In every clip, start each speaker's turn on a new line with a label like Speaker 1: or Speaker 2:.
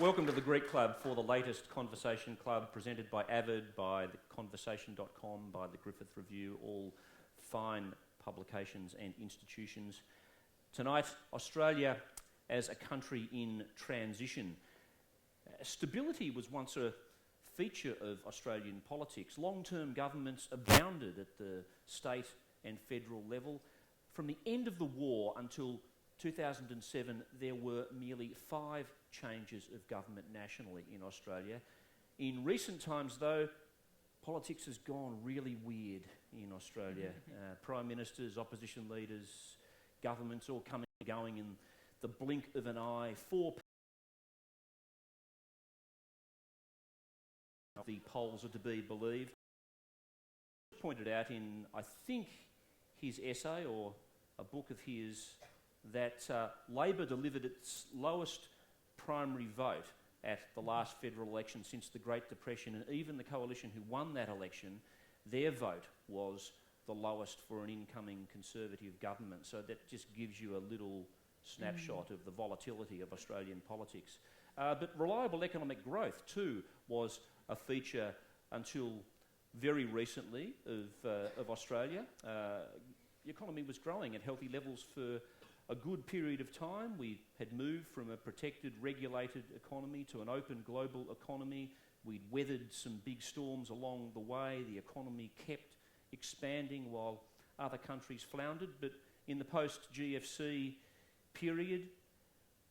Speaker 1: Welcome to the Greek Club for the latest Conversation Club, presented by Avid, by the Conversation.com, by the Griffith Review, all fine publications and institutions. Tonight, Australia as a country in transition. Stability was once a feature of Australian politics. Long-term governments abounded at the state and federal level. From the end of the war until 2007, there were merely 5 changes of government nationally in Australia. In recent times, though, politics has gone really weird in Australia. Prime ministers, opposition leaders, governments all coming and going in the blink of an eye. 4 the polls are to be believed. Pointed out in, I think, his essay or a book of his, that Labor delivered its lowest primary vote at the last federal election since the Great Depression, and even the coalition who won that election, their vote was the lowest for an incoming Conservative government. So that just gives you a little snapshot of the volatility of Australian politics. But reliable economic growth too was a feature until very recently of Australia. The economy was growing at healthy levels for a good period of time. We had moved from a protected, regulated economy to an open global economy. We'd weathered some big storms along the way. The economy kept expanding while other countries floundered. But in the post-GFC period,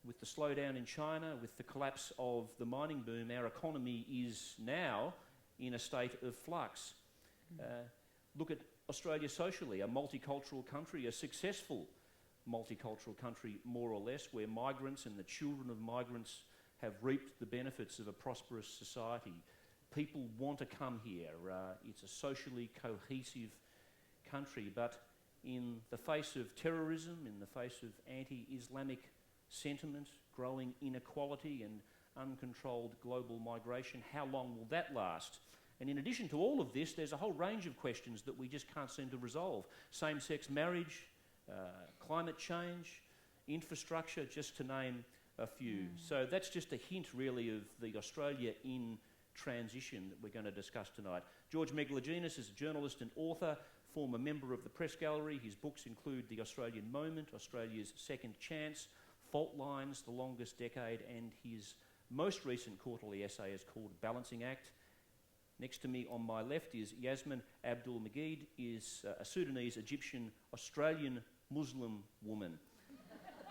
Speaker 1: with the slowdown in China, with the collapse of the mining boom, our economy is now in a state of flux. Look at Australia socially, a multicultural country, a successful multicultural country, more or less, where migrants and the children of migrants have reaped the benefits of a prosperous society. People want to come here. It's a socially cohesive country, but in the face of terrorism, in the face of anti-Islamic sentiment, growing inequality and uncontrolled global migration, how long will that last? And in addition to all of this, there's a whole range of questions that we just can't seem to resolve. Same-sex marriage, climate change, infrastructure, just to name a few. So that's just a hint, really, of the Australia in transition that we're going to discuss tonight. George Megalogenis is a journalist and author, former member of the Press Gallery. His books include The Australian Moment, Australia's Second Chance, Faultlines, The Longest Decade, and his most recent quarterly essay is called Balancing Act. Next to me on my left is Yassmin Abdel-Magied, is a Sudanese, Egyptian, Australian Muslim woman.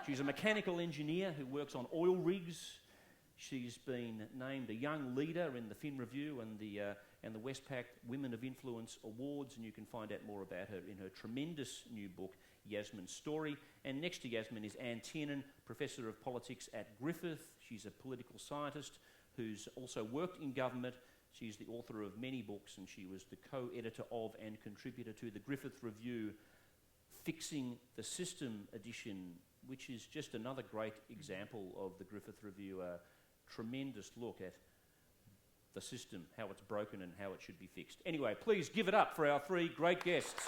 Speaker 1: She's a mechanical engineer who works on oil rigs. She's been named a young leader in the Fin Review and the Westpac Women of Influence Awards, and you can find out more about her in her tremendous new book, Yassmin's Story. And next to Yassmin is Anne Tiernan, Professor of Politics at Griffith. She's a political scientist who's also worked in government. She's the author of many books, and she was the co-editor of and contributor to the Griffith Review Fixing the System edition, which is just another great example of the Griffith Review, a tremendous look at the system, how it's broken and how it should be fixed. Anyway, please give it up for our 3 great guests.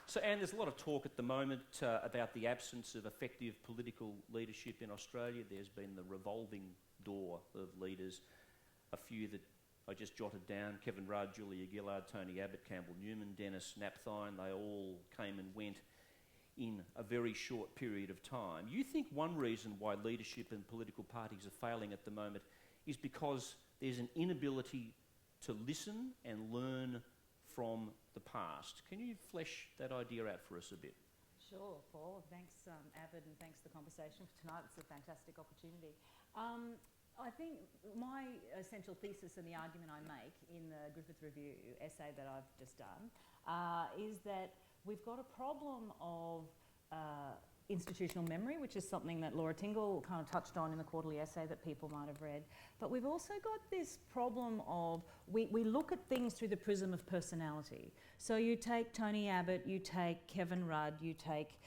Speaker 1: So, Anne, there's a lot of talk at the moment about the absence of effective political leadership in Australia. There's been the revolving door of leaders, a few that I just jotted down: Kevin Rudd, Julia Gillard, Tony Abbott, Campbell Newman, Dennis Napthine. They all came and went in a very short period of time. You think one reason why leadership and political parties are failing at the moment is because there's an inability to listen and learn from the past. Can you flesh that idea out for us a bit?
Speaker 2: Sure, Paul. Thanks, Avid, and thanks for the conversation for tonight. It's a fantastic opportunity. I think my essential thesis and the argument I make in the Griffith Review essay that I've just done is that we've got a problem of institutional memory, which is something that Laura Tingle kind of touched on in the quarterly essay that people might have read. But we've also got this problem of we look at things through the prism of personality. So you take Tony Abbott, you take Kevin Rudd, you take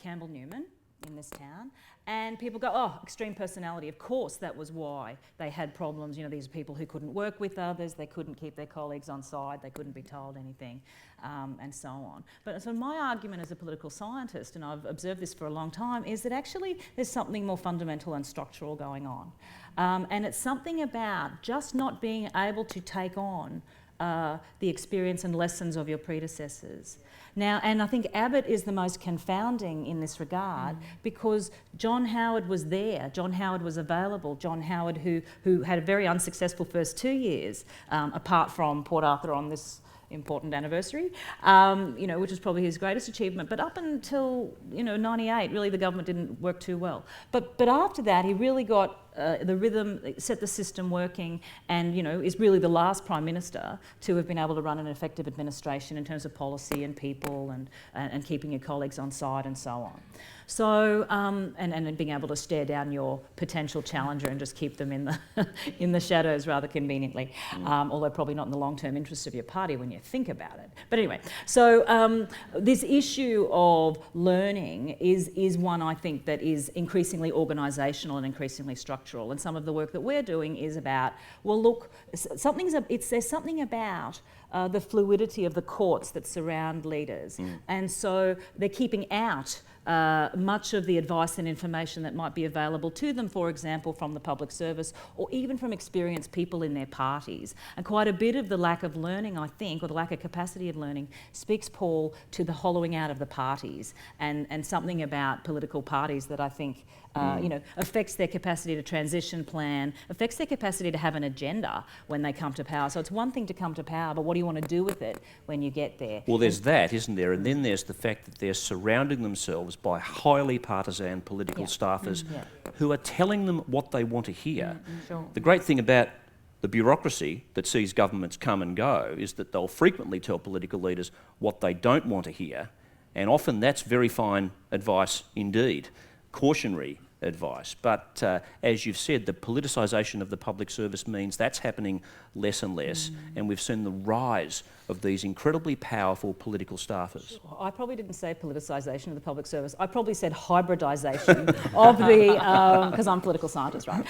Speaker 2: Campbell Newman. in this town. And people go, oh, extreme personality. Of course, that was why they had problems. You know, these are people who couldn't work with others, they couldn't keep their colleagues on side, they couldn't be told anything, and so on. But so my argument as a political scientist, and I've observed this for a long time, is that actually there's something more fundamental and structural going on. And it's something about just not being able to take on the experience and lessons of your predecessors. Now, and I think Abbott is the most confounding in this regard because John Howard was there, John Howard was available, John Howard who had a very unsuccessful first 2 years, apart from Port Arthur on this important anniversary, you know, which was probably his greatest achievement. But up until, you know, 98, really the government didn't work too well. But after that, he really got the rhythm, set the system working, and, you know, is really the last Prime Minister to have been able to run an effective administration in terms of policy and people and keeping your colleagues on side and so on. So, and being able to stare down your potential challenger and just keep them in the in the shadows rather conveniently, although probably not in the long-term interests of your party when you think about it. But anyway, so this issue of learning is one I think that is increasingly organisational and increasingly structural. And some of the work that we're doing is about, well, look, there's something about the fluidity of the courts that surround leaders, and so they're keeping out much of the advice and information that might be available to them, for example, from the public service or even from experienced people in their parties. And quite a bit of the lack of learning, I think, or the lack of capacity of learning, speaks, Paul, to the hollowing out of the parties and something about political parties that I think you know, affects their capacity to transition plan, affects their capacity to have an agenda when they come to power. So it's one thing to come to power, but what do you want to do with it when you get there?
Speaker 1: Well, there's that, isn't there? And then there's the fact that they're surrounding themselves by highly partisan political staffers who are telling them what they want to hear.
Speaker 2: Sure.
Speaker 1: The great thing about the bureaucracy that sees governments come and go is that they'll frequently tell political leaders what they don't want to hear, and often that's very fine advice indeed, cautionary advice. But as you've said, the politicisation of the public service means that's happening less and less, and we've seen the rise of these incredibly powerful political staffers.
Speaker 2: I probably didn't say politicisation of the public service. I probably said hybridisation of the, because I'm a political scientist, right?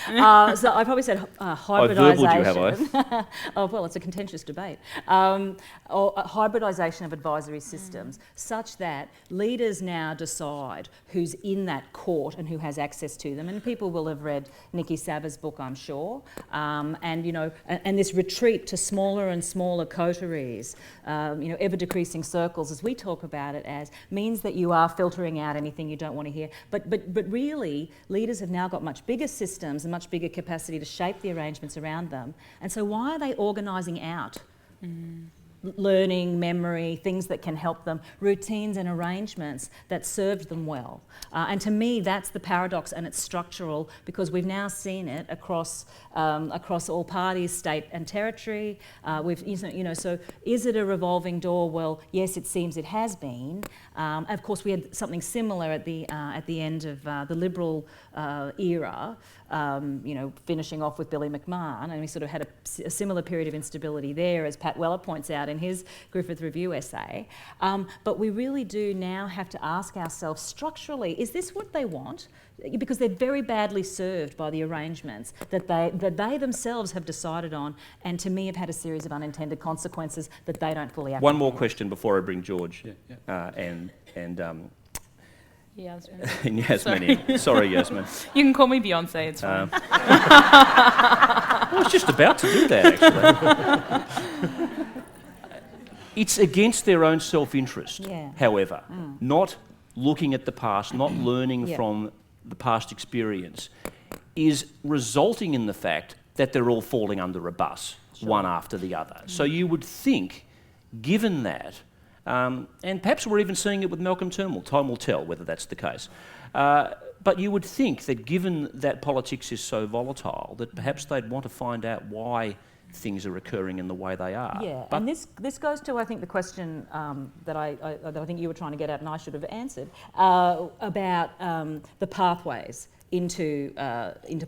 Speaker 2: So I probably said hybridisation.
Speaker 1: I verbaled you, have I?
Speaker 2: Oh, well, it's a contentious debate. Or hybridisation of advisory systems, such that leaders now decide who's in that court and who has access to them. And people will have read Nikki Saba's book, I'm sure. And, you know, and this retreat to smaller and smaller coteries, you know, ever-decreasing circles, as we talk about it as, means that you are filtering out anything you don't want to hear. But really, leaders have now got much bigger systems and much bigger capacity to shape the arrangements around them. And so why are they organising out learning, memory, things that can help them, routines and arrangements that served them well? And to me, that's the paradox, and it's structural because we've now seen it across all parties, state and territory. You know, so is it a revolving door? Well, yes, it seems it has been. Of course, we had something similar at the end of the Liberal era. You know, finishing off with Billy McMahon, and we sort of had a similar period of instability there, as Pat Weller points out in his Griffith Review essay. But we really do now have to ask ourselves structurally, is this what they want? Because they're very badly served by the arrangements that they themselves have decided on, and to me have had a series of unintended consequences that they don't fully apprehend.
Speaker 1: One more question before I bring George and
Speaker 3: Yassmin.
Speaker 1: Yassmin. Sorry, Yassmin.
Speaker 3: You can call me Beyonce, it's fine.
Speaker 1: I was just about to do that, actually. It's against their own self-interest, however, not looking at the past, not learning from the past experience, is resulting in the fact that they're all falling under a bus, one after the other. So you would think, given that, and perhaps we're even seeing it with Malcolm Turnbull. Time will tell whether that's the case. But you would think that given that politics is so volatile, that perhaps they'd want to find out why things are occurring in the way they are.
Speaker 2: Yeah, but and this goes to, I think, the question that I think you were trying to get at and I should have answered, about the pathways into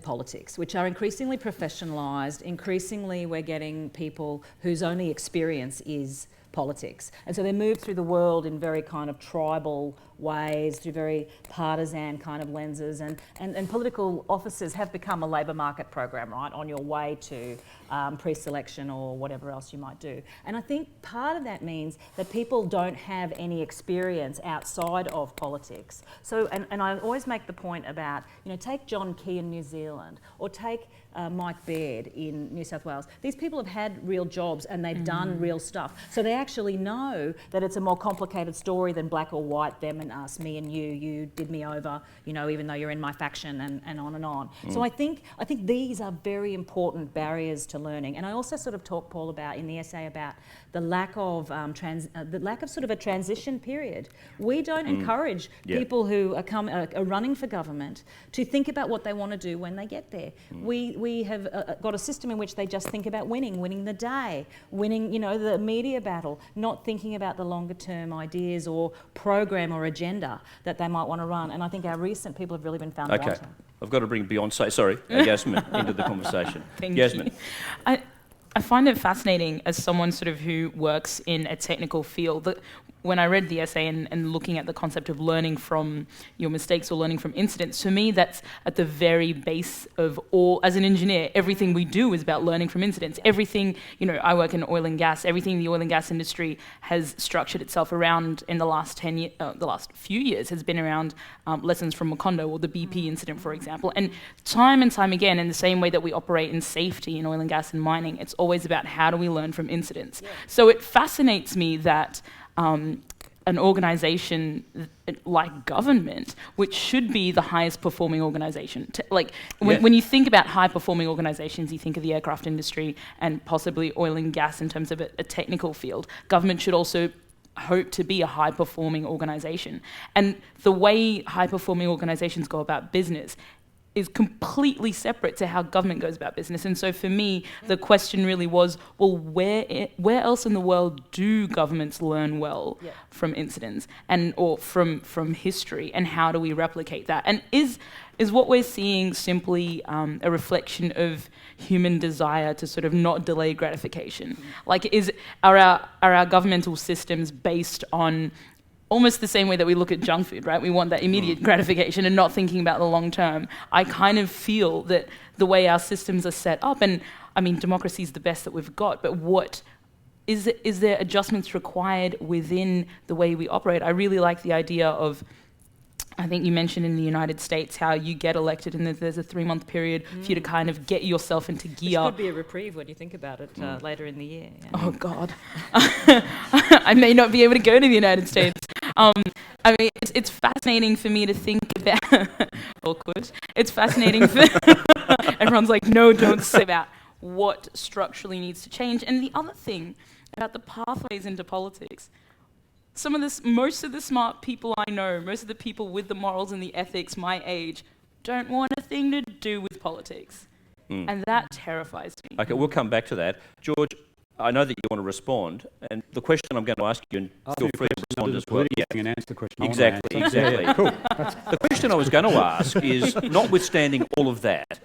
Speaker 2: politics, which are increasingly professionalised. Increasingly, we're getting people whose only experience is politics. And so they move through the world in very kind of tribal ways, through very partisan kind of lenses, and political offices have become a labour market program, right, on your way to pre-selection or whatever else you might do. And I think part of that means that people don't have any experience outside of politics. So, and I always make the point about, you know, take John Key in New Zealand, or take Mike Baird in New South Wales. These people have had real jobs and they've done real stuff. So they actually know that it's a more complicated story than black or white, them and us, me and you did me over, you know, even though you're in my faction, and on and on. So I think these are very important barriers to learning. And I also sort of talk, Paul, about in the essay about the lack of sort of a transition period. We don't encourage people who are running for government to think about what they want to do when they get there. We have got a system in which they just think about winning the day, winning, you know, the media battle, not thinking about the longer term ideas or program or agenda that they might want to run. And I think our recent people have really been found wanting.
Speaker 1: I've got to bring Yassmin into the conversation.
Speaker 3: Thank
Speaker 1: Yassmin.
Speaker 3: you. I find it fascinating as someone sort of who works in a technical field that when I read the essay and looking at the concept of learning from your mistakes or learning from incidents, to me that's at the very base of all, as an engineer, everything we do is about learning from incidents. Everything, you know, I work in oil and gas, everything the oil and gas industry has structured itself around in the last the last few years has been around lessons from Macondo or the BP incident, for example. And time again, in the same way that we operate in safety in oil and gas and mining, it's always about how do we learn from incidents. Yeah. So it fascinates me that an organisation like government, which should be the highest performing organisation. When you think about high performing organisations, you think of the aircraft industry and possibly oil and gas in terms of a technical field. Government should also hope to be a high performing organisation. And the way high performing organisations go about business is completely separate to how government goes about business. And so for me, the question really was, well, where else in the world do governments learn well from incidents or from history, and how do we replicate that? And is what we're seeing simply a reflection of human desire to sort of not delay gratification? Like, are our governmental systems based on almost the same way that we look at junk food, right? We want that immediate gratification and not thinking about the long term. I kind of feel that the way our systems are set up, and I mean, democracy is the best that we've got, but what is there adjustments required within the way we operate? I really like the idea of, I think you mentioned in the United States how you get elected and there's a 3-month period for you to kind of get yourself into gear.
Speaker 2: Which could be a reprieve when you think about it later in the year. Yeah.
Speaker 3: Oh, God. I may not be able to go to the United States. I mean, it's fascinating for me to think about... Awkward. It's fascinating for... Everyone's like, no, don't say that. What structurally needs to change. And the other thing about the pathways into politics... most of the smart people I know, most of the people with the morals and the ethics my age, don't want a thing to do with politics. And that terrifies me.
Speaker 1: Okay, we'll come back to that. George, I know that you want to respond, and the question I'm going to ask you, and feel free to respond as well.
Speaker 4: And answer the question.
Speaker 1: Exactly.
Speaker 4: Cool.
Speaker 1: The question I was going to ask is, notwithstanding all of that,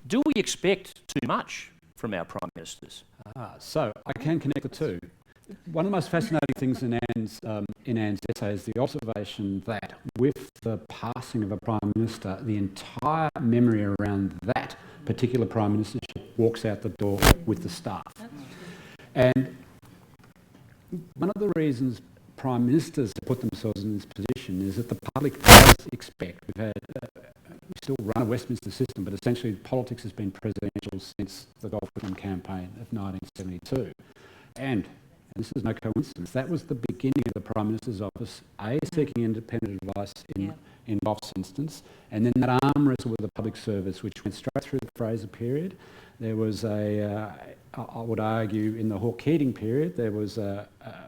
Speaker 1: do we expect too much from our prime ministers?
Speaker 4: So I can connect the two. One of the most fascinating things in Anne's essay is the observation that with the passing of a Prime Minister, the entire memory around that particular Prime Ministership walks out the door with the staff. And one of the reasons Prime Ministers have put themselves in this position is that the public does expect, we still run a Westminster system, but essentially politics has been presidential since the Gulf War campaign of 1972. And this is no coincidence. That was the beginning of the Prime Minister's office, seeking independent advice in Goff's instance, and then that arm wrestle with the public service, which went straight through the Fraser period. There was I would argue, in the Hawke-Keating period, there was a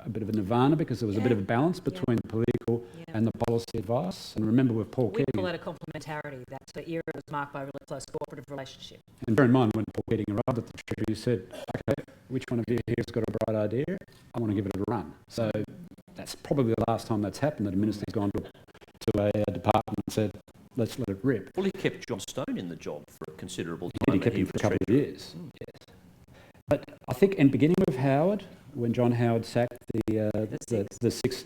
Speaker 4: bit of a nirvana because there was a bit of a balance between the political and the policy advice. And remember with Paul Keating...
Speaker 2: We call it a complementarity. That era was marked by a really close cooperative relationship.
Speaker 4: And bear in mind, when Paul Keating arrived at the Treasury, he said, okay, which one of you here has got a bright idea? I want to give it a run. So that's probably the last time that's happened, that a minister's gone to a department and said, let's let it rip.
Speaker 1: Well, he kept John Stone in the job for a considerable
Speaker 4: time. He kept him for a couple of years. Yes. But I think, and beginning with Howard, when John Howard sacked the six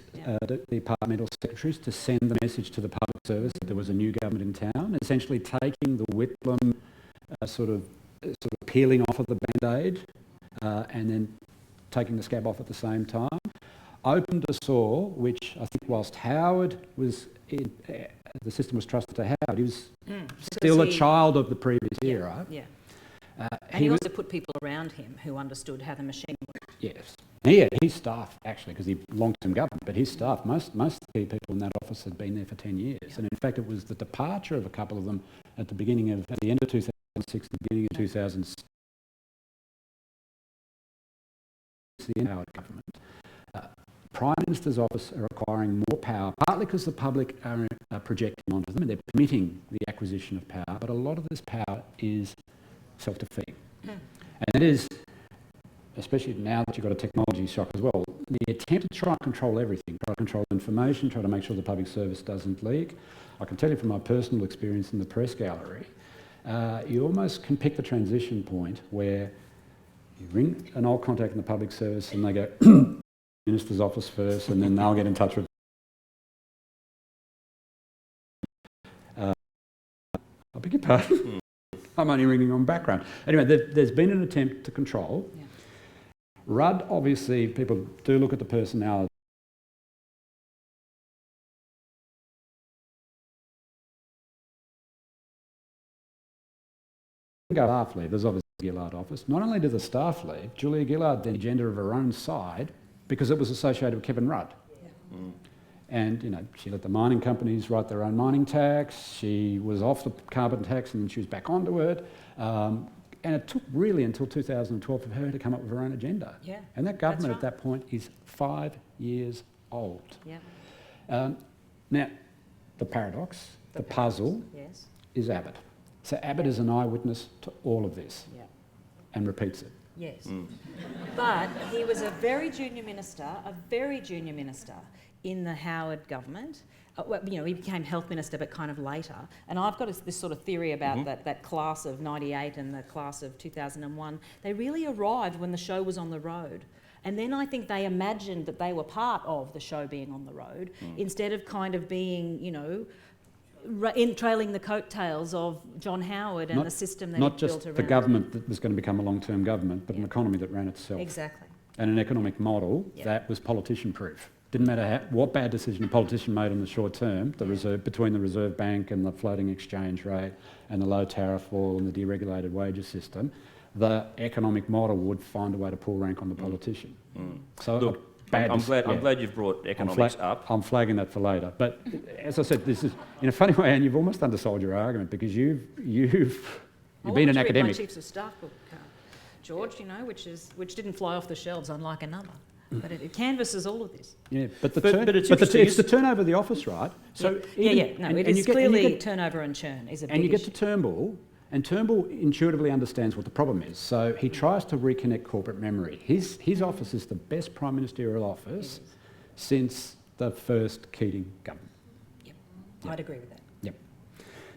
Speaker 4: departmental secretaries to send the message to the public service that there was a new government in town, essentially taking the Whitlam sort of peeling off of the Band-Aid and then taking the scab off at the same time, opened a sore which I think whilst Howard was in, the system was trusted to Howard, he was still a child of the previous era.
Speaker 5: Yeah. And he also put people around him who understood how the machine worked.
Speaker 4: Yes. And he had his staff, actually, because he long-term government, but his staff, most of the key people in that office had been there for 10 years. Yeah. And in fact, it was the departure of a couple of them at the end of 2006, the beginning of 2006, the Howard government. Prime Minister's office are acquiring more power, partly because the public are projecting onto them and they're permitting the acquisition of power, but a lot of this power is self-defeating. And it is, especially now that you've got a technology shock as well, the attempt to try and control everything, try to control information, try to make sure the public service doesn't leak. I can tell you from my personal experience in the press gallery, you almost can pick the transition point where you ring an old contact in the public service and they go, Minister's office first, and then they'll get in touch with I beg your pardon. I'm only ringing on background. Anyway, there's been an attempt to control. Yeah. Rudd, obviously, people do look at the personality. Staff leave, there's obviously a Gillard office. Not only did the staff leave, Julia Gillard then agenda of her own side because it was associated with Kevin Rudd. Yeah. And, you know, she let the mining companies write their own mining tax. She was off the carbon tax and then she was back onto it. And it took really until 2012 for her to come up with her own agenda. Yeah, and that government at that point is 5 years old. Yeah. Now, the paradox, the puzzle, is Abbott. So Abbott is an eyewitness to all of this and repeats it.
Speaker 5: Yes. But he was a very junior minister in the Howard government. Well, you know, he became health minister, but kind of later. And I've got this sort of theory about that class of 98 and the class of 2001. They really arrived when the show was on the road. And then I think they imagined that they were part of the show being on the road instead of kind of being, you know, trailing the coattails of John Howard and the system that he built around. Not just the
Speaker 4: government that was going to become a long-term government, but an economy that ran itself.
Speaker 5: Exactly.
Speaker 4: And an economic model that was politician-proof. Didn't matter what bad decision a politician made in the short term, between the Reserve Bank and the floating exchange rate and the low tariff wall and the deregulated wages system, the economic model would find a way to pull rank on the politician. So
Speaker 1: look, I'm glad you've brought economics up.
Speaker 4: I'm flagging that for later. But as I said, this is in a funny way, and you've almost undersold your argument because you've been an academic.
Speaker 5: My Chiefs of Staff book, George, you know, which didn't fly off the shelves unlike another. But it canvasses all of this.
Speaker 4: Yeah, but it's the turnover of the office, right? So
Speaker 5: it is clearly turnover and churn is a big
Speaker 4: And you get
Speaker 5: issue.
Speaker 4: to Turnbull, and Turnbull intuitively understands what the problem is. So he tries to reconnect corporate memory. His office is the best prime ministerial office since the first Keating government.
Speaker 5: Yep, I'd agree with that.
Speaker 4: Yep.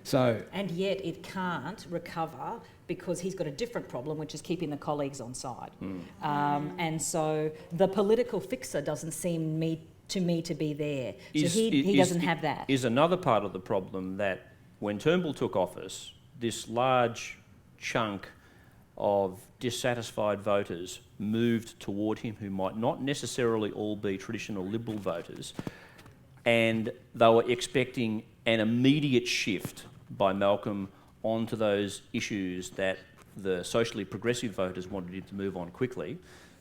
Speaker 4: So,
Speaker 5: and yet it can't recover because he's got a different problem, which is keeping the colleagues on side. And so the political fixer doesn't seem to me to be there. So he doesn't have that.
Speaker 1: Is another part of the problem that when Turnbull took office, this large chunk of dissatisfied voters moved toward him who might not necessarily all be traditional Liberal voters, and they were expecting an immediate shift by Malcolm onto those issues that the socially progressive voters wanted him to move on quickly,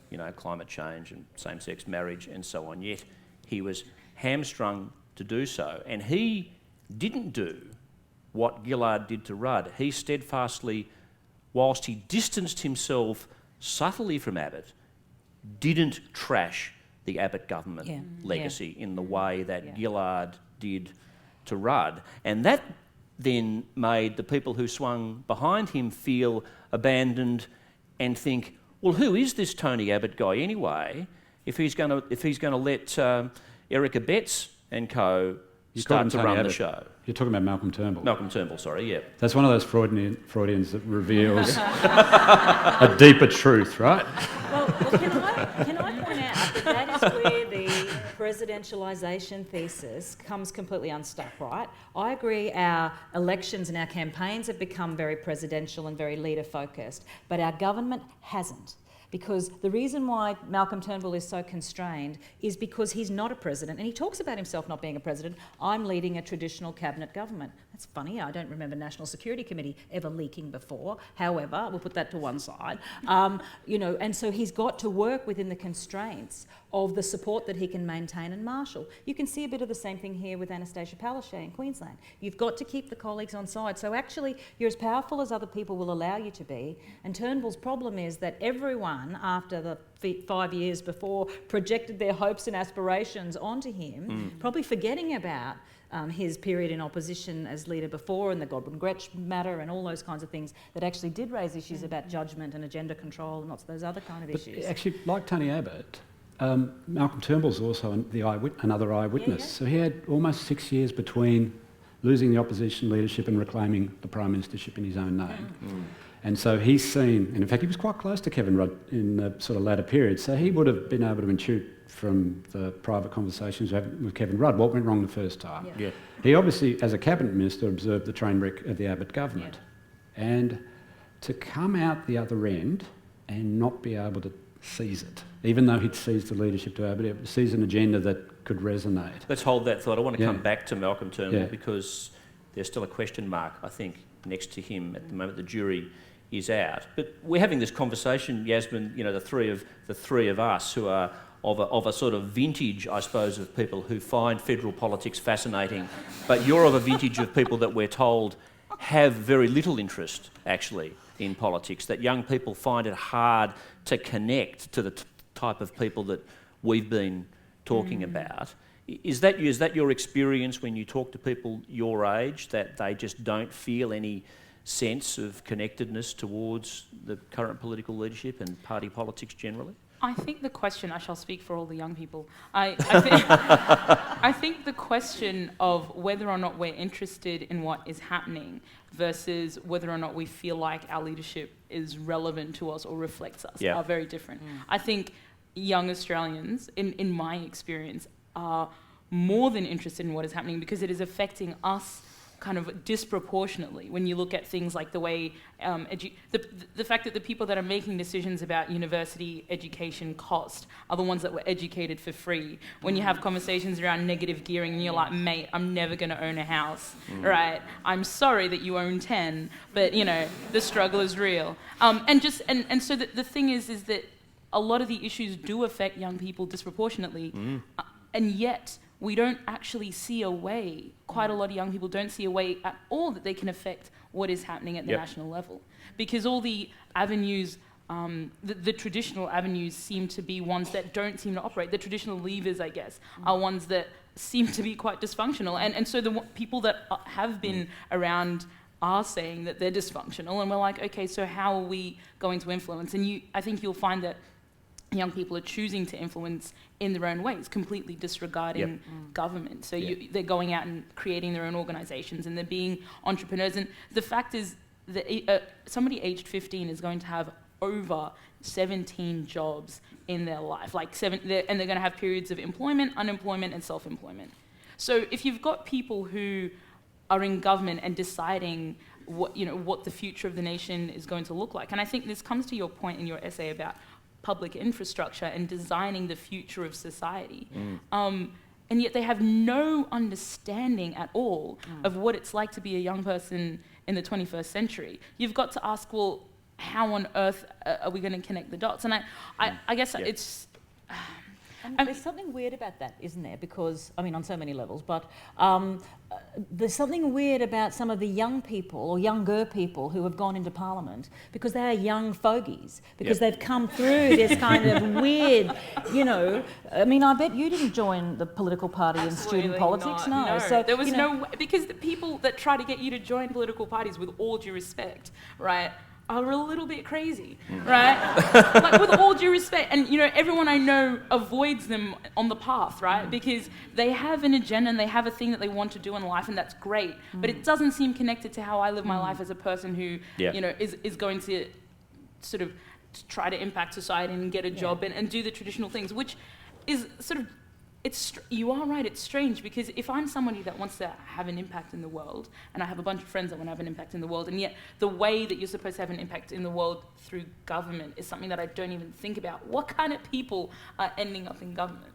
Speaker 1: you know, climate change and same-sex marriage and so on, yet he was hamstrung to do so. And he didn't do what Gillard did to Rudd. He steadfastly, whilst he distanced himself subtly from Abbott, didn't trash the Abbott government legacy in the way that Gillard did to Rudd. And that then made the people who swung behind him feel abandoned and think, well, who is this Tony Abbott guy anyway? If he's going to let Erica Betts and co start to run the show.
Speaker 4: You're talking about Malcolm Turnbull.
Speaker 1: Malcolm Turnbull, sorry, yeah.
Speaker 4: That's one of those Freudians that reveals a deeper truth, right?
Speaker 5: Well, can I is where the presidentialisation thesis comes completely unstuck, right? I agree our elections and our campaigns have become very presidential and very leader-focused, but our government hasn't. Because the reason why Malcolm Turnbull is so constrained is because he's not a president, and he talks about himself not being a president. I'm leading a traditional cabinet government. That's funny, I don't remember National Security Committee ever leaking before. However, we'll put that to one side. And so he's got to work within the constraints of the support that he can maintain and marshal. You can see a bit of the same thing here with Anastasia Palaszczuk in Queensland. You've got to keep the colleagues on side. So actually, you're as powerful as other people will allow you to be. And Turnbull's problem is that everyone, after the 5 years before, projected their hopes and aspirations onto him, probably forgetting about his period in opposition as leader before and the Godwin-Gretsch matter and all those kinds of things that actually did raise issues about judgment and agenda control and lots of those other kind of issues.
Speaker 4: Actually, like Tony Abbott, Malcolm Turnbull's also another eyewitness.
Speaker 5: Yeah.
Speaker 4: So he had almost 6 years between losing the opposition leadership and reclaiming the prime ministership in his own name. And so he's seen, and in fact he was quite close to Kevin Rudd in the sort of latter period, so he would have been able to intuit from the private conversations with Kevin Rudd what went wrong the first time.
Speaker 1: Yeah.
Speaker 4: He obviously, as a cabinet minister, observed the train wreck of the Abbott government. And to come out the other end and not be able to seize it, even though he'd seized the leadership to Abbott, seize an agenda that could resonate.
Speaker 1: Let's hold that thought. I want to come back to Malcolm Turnbull
Speaker 4: Yeah.
Speaker 1: because there's still a question mark, I think, next to him at the moment. The jury is out. But we're having this conversation, Yassmin, you know, the three of us who are of a sort of vintage, I suppose, of people who find federal politics fascinating, but you're of a vintage of people that we're told have very little interest, actually, in politics, that young people find it hard to connect to the type of people that we've been talking about. Is that your experience when you talk to people your age, that they just don't feel any sense of connectedness towards the current political leadership and party politics generally?
Speaker 3: I think the question, I shall speak for all the young people, I think the question of whether or not we're interested in what is happening versus whether or not we feel like our leadership is relevant to us or reflects us are very different. I think young Australians, in my experience, are more than interested in what is happening because it is affecting us kind of disproportionately when you look at things like the way the fact that the people that are making decisions about university education cost are the ones that were educated for free. When you have conversations around negative gearing and you're like, mate, I'm never going to own a house, right? I'm sorry that you own 10, but you know, the struggle is real. And so the thing is that a lot of the issues do affect young people disproportionately, and yet we don't actually see a way, quite a lot of young people don't see a way at all that they can affect what is happening at the national level. Because all the avenues, the traditional avenues seem to be ones that don't seem to operate. The traditional levers, I guess, are ones that seem to be quite dysfunctional. And so the people that have been around are saying that they're dysfunctional, and we're like, okay, so how are we going to influence? And I think you'll find that young people are choosing to influence in their own ways, completely disregarding government. So they're going out and creating their own organisations and they're being entrepreneurs. And the fact is that somebody aged 15 is going to have over 17 jobs in their life, and they're going to have periods of employment, unemployment, and self-employment. So if you've got people who are in government and deciding what the future of the nation is going to look like, and I think this comes to your point in your essay about public infrastructure and designing the future of society. And yet they have no understanding at all of what it's like to be a young person in the 21st century. You've got to ask, well, how on earth are we going to connect the dots? And I guess it's...
Speaker 5: there's something weird about that, isn't there? Because, I mean, on so many levels, but there's something weird about some of the young people or younger people who have gone into Parliament because they are young fogies, because they've come through this kind of weird, I mean, I bet you didn't join the political party in student politics,
Speaker 3: no.
Speaker 5: So
Speaker 3: there was no way, because the people that try to get you to join political parties, with all due respect, right, are a little bit crazy, right? Like, with all due respect, and everyone I know avoids them on the path, right? Because they have an agenda and they have a thing that they want to do in life, and that's great. But it doesn't seem connected to how I live my life as a person who, is going to sort of try to impact society and get a job and do the traditional things, which is sort of, you are right, it's strange, because if I'm somebody that wants to have an impact in the world, and I have a bunch of friends that want to have an impact in the world, and yet the way that you're supposed to have an impact in the world through government is something that I don't even think about. What kind of people are ending up in government?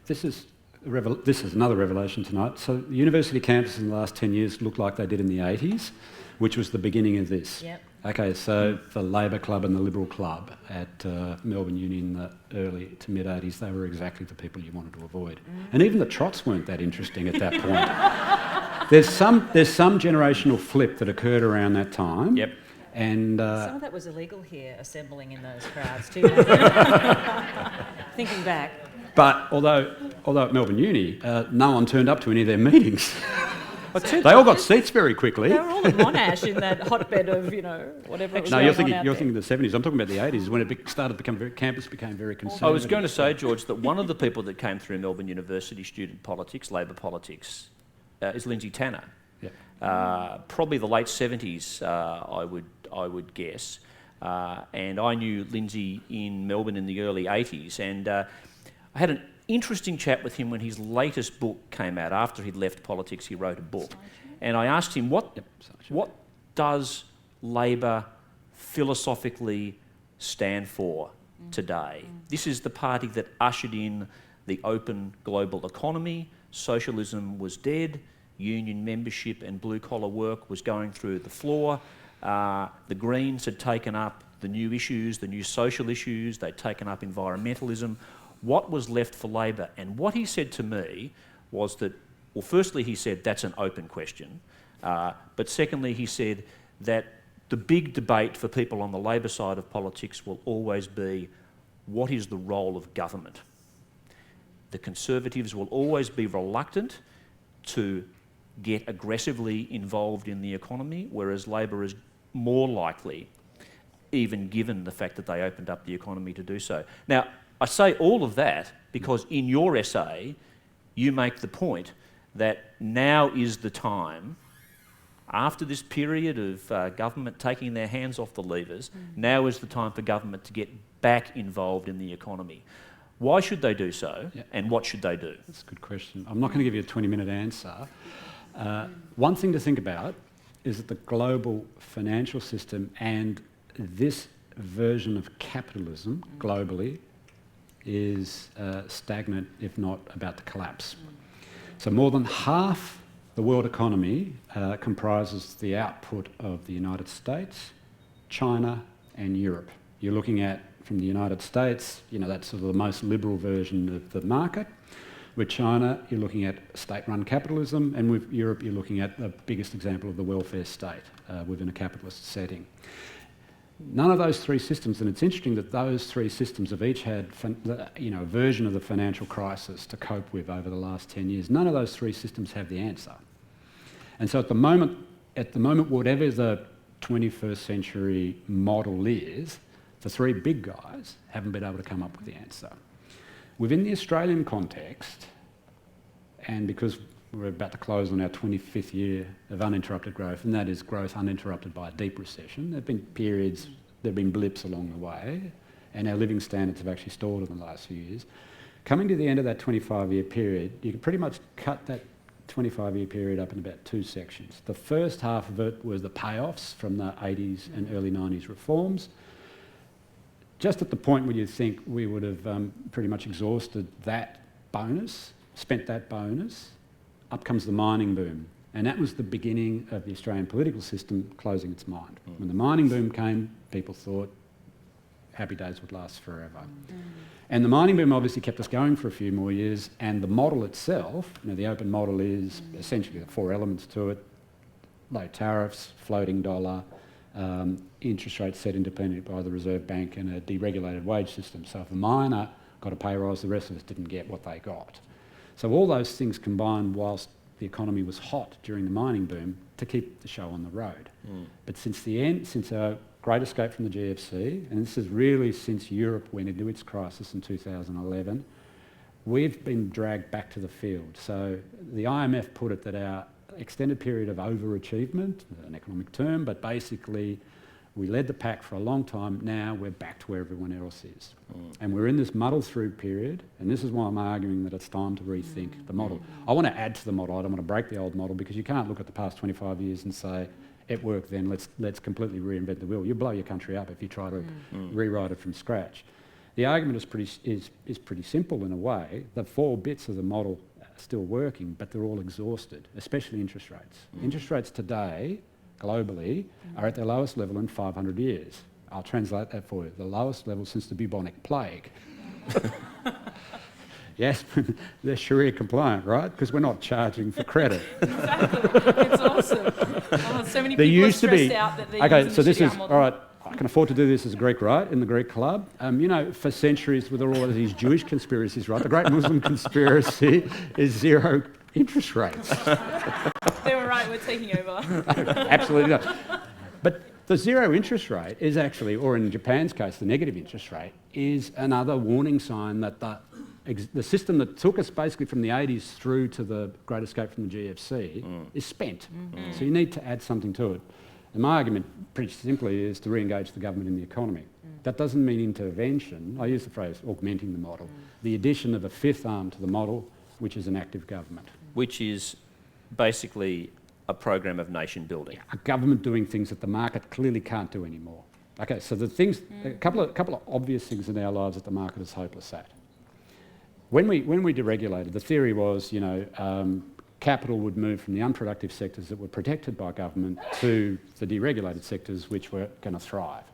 Speaker 4: This is another revelation tonight. So the university campuses in the last 10 years look like they did in the 80s, which was the beginning of this.
Speaker 5: Yep.
Speaker 4: Okay, so the Labor Club and the Liberal Club at Melbourne Uni in the early to mid-80s, they were exactly the people you wanted to avoid. And even the Trots weren't that interesting at that point. There's some generational flip that occurred around that time.
Speaker 1: Yep.
Speaker 4: And
Speaker 5: some of that was illegal here, assembling in those crowds too. Thinking back.
Speaker 4: But although at Melbourne Uni, no one turned up to any of their meetings. They all got seats very quickly.
Speaker 5: They were all at Monash in that hotbed of, whatever it was.
Speaker 4: No,
Speaker 5: you're
Speaker 4: thinking the 70s. I'm talking about the 80s when campus became very conservative.
Speaker 1: I was going to say, George, that one of the people that came through Melbourne University student politics, Labor politics, is Lindsay Tanner.
Speaker 4: Yeah.
Speaker 1: Probably the late 70s, I would guess. And I knew Lindsay in Melbourne in the early 80s, and I had an interesting chat with him when his latest book came out. After he'd left politics, he wrote a book. And I asked him, what does Labor philosophically stand for today? This is the party that ushered in the open global economy. Socialism was dead. Union membership and blue-collar work was going through the floor. The Greens had taken up the new issues, the new social issues. They'd taken up environmentalism. What was left for Labor? And what he said to me was that, well, firstly, he said that's an open question. But secondly, he said that the big debate for people on the Labor side of politics will always be, what is the role of government? The Conservatives will always be reluctant to get aggressively involved in the economy, whereas Labor is more likely, even given the fact that they opened up the economy, to do so. Now, I say all of that because in your essay, you make the point that now is the time, after this period of government taking their hands off the levers, now is the time for government to get back involved in the economy. Why should they do so, and what should they do?
Speaker 4: That's a good question. I'm not going to give you a 20-minute answer. One thing to think about is that the global financial system and this version of capitalism globally is stagnant, if not about to collapse. So more than half the world economy comprises the output of the United States, China and Europe. You're looking at, from the United States, that's sort of the most liberal version of the market. With China, you're looking at state-run capitalism, and with Europe, you're looking at the biggest example of the welfare state within a capitalist setting. None of those three systems, and it's interesting that those three systems have each had a version of the financial crisis to cope with over the last 10 years. None of those three systems have the answer. And so at the moment, whatever the 21st century model is, the three big guys haven't been able to come up with the answer. Within the Australian context, and because we're about to close on our 25th year of uninterrupted growth, and that is growth uninterrupted by a deep recession. There have been periods, there have been blips along the way, and our living standards have actually stalled in the last few years. Coming to the end of that 25-year period, you can pretty much cut that 25-year period up in about two sections. The first half of it was the payoffs from the 80s and early 90s reforms. Just at the point where you think we would have pretty much exhausted that bonus, spent that bonus, up comes the mining boom. And that was the beginning of the Australian political system closing its mind. When the mining boom came, people thought happy days would last forever. And the mining boom obviously kept us going for a few more years, and the model itself, the open model is essentially the four elements to it: low tariffs, floating dollar, interest rates set independently by the Reserve Bank, and a deregulated wage system. So if a miner got a pay rise, the rest of us didn't get what they got. So all those things combined whilst the economy was hot during the mining boom to keep the show on the road. But since our great escape from the GFC, and this is really since Europe went into its crisis in 2011, we've been dragged back to the field. So the IMF put it that our extended period of overachievement, an economic term, but basically We led the pack for a long time. Now we're back to where everyone else is. And we're in this muddle through period, and this is why I'm arguing that it's time to rethink the model. I want to add to the model. I don't want to break the old model, because you can't look at the past 25 years and say, it worked then, let's completely reinvent the wheel. You blow your country up if you try to rewrite it from scratch. The argument is pretty simple in a way. The 4 bits of the model are still working, but they're all exhausted, especially interest rates. Interest rates today, globally, are at their lowest level in 500 years. I'll translate that for you. The lowest level since the bubonic plague. Yes, they're Sharia compliant, right? Because we're not charging for credit.
Speaker 3: Exactly. It's awesome. Oh, so many
Speaker 4: There
Speaker 3: people
Speaker 4: used
Speaker 3: are
Speaker 4: to be.
Speaker 3: stressed out that they're
Speaker 4: Okay,
Speaker 3: using
Speaker 4: so
Speaker 3: the
Speaker 4: this
Speaker 3: Sharia
Speaker 4: is
Speaker 3: model.
Speaker 4: all right. I can afford to do this as a Greek, right? In the Greek club, you know, for centuries with all of these Jewish conspiracies, right? The great Muslim conspiracy is zero interest rates.
Speaker 3: They were right. We're taking over.
Speaker 4: Absolutely not. But the zero interest rate is actually, or in Japan's case, the negative interest rate is another warning sign that the system that took us basically from the 80s through to the Great Escape from the GFC is spent. So you need to add something to it. And my argument, pretty simply, is to re-engage the government in the economy. That doesn't mean intervention. I use the phrase augmenting the model. The addition of a 5th arm to the model, which is an active government.
Speaker 1: Which is basically a program of nation building.
Speaker 4: A government doing things that the market clearly can't do anymore. Okay, so the things, a couple of obvious things in our lives that the market is hopeless at. When we deregulated, the theory was, you know, capital would move from the unproductive sectors that were protected by government to the deregulated sectors which were going to thrive.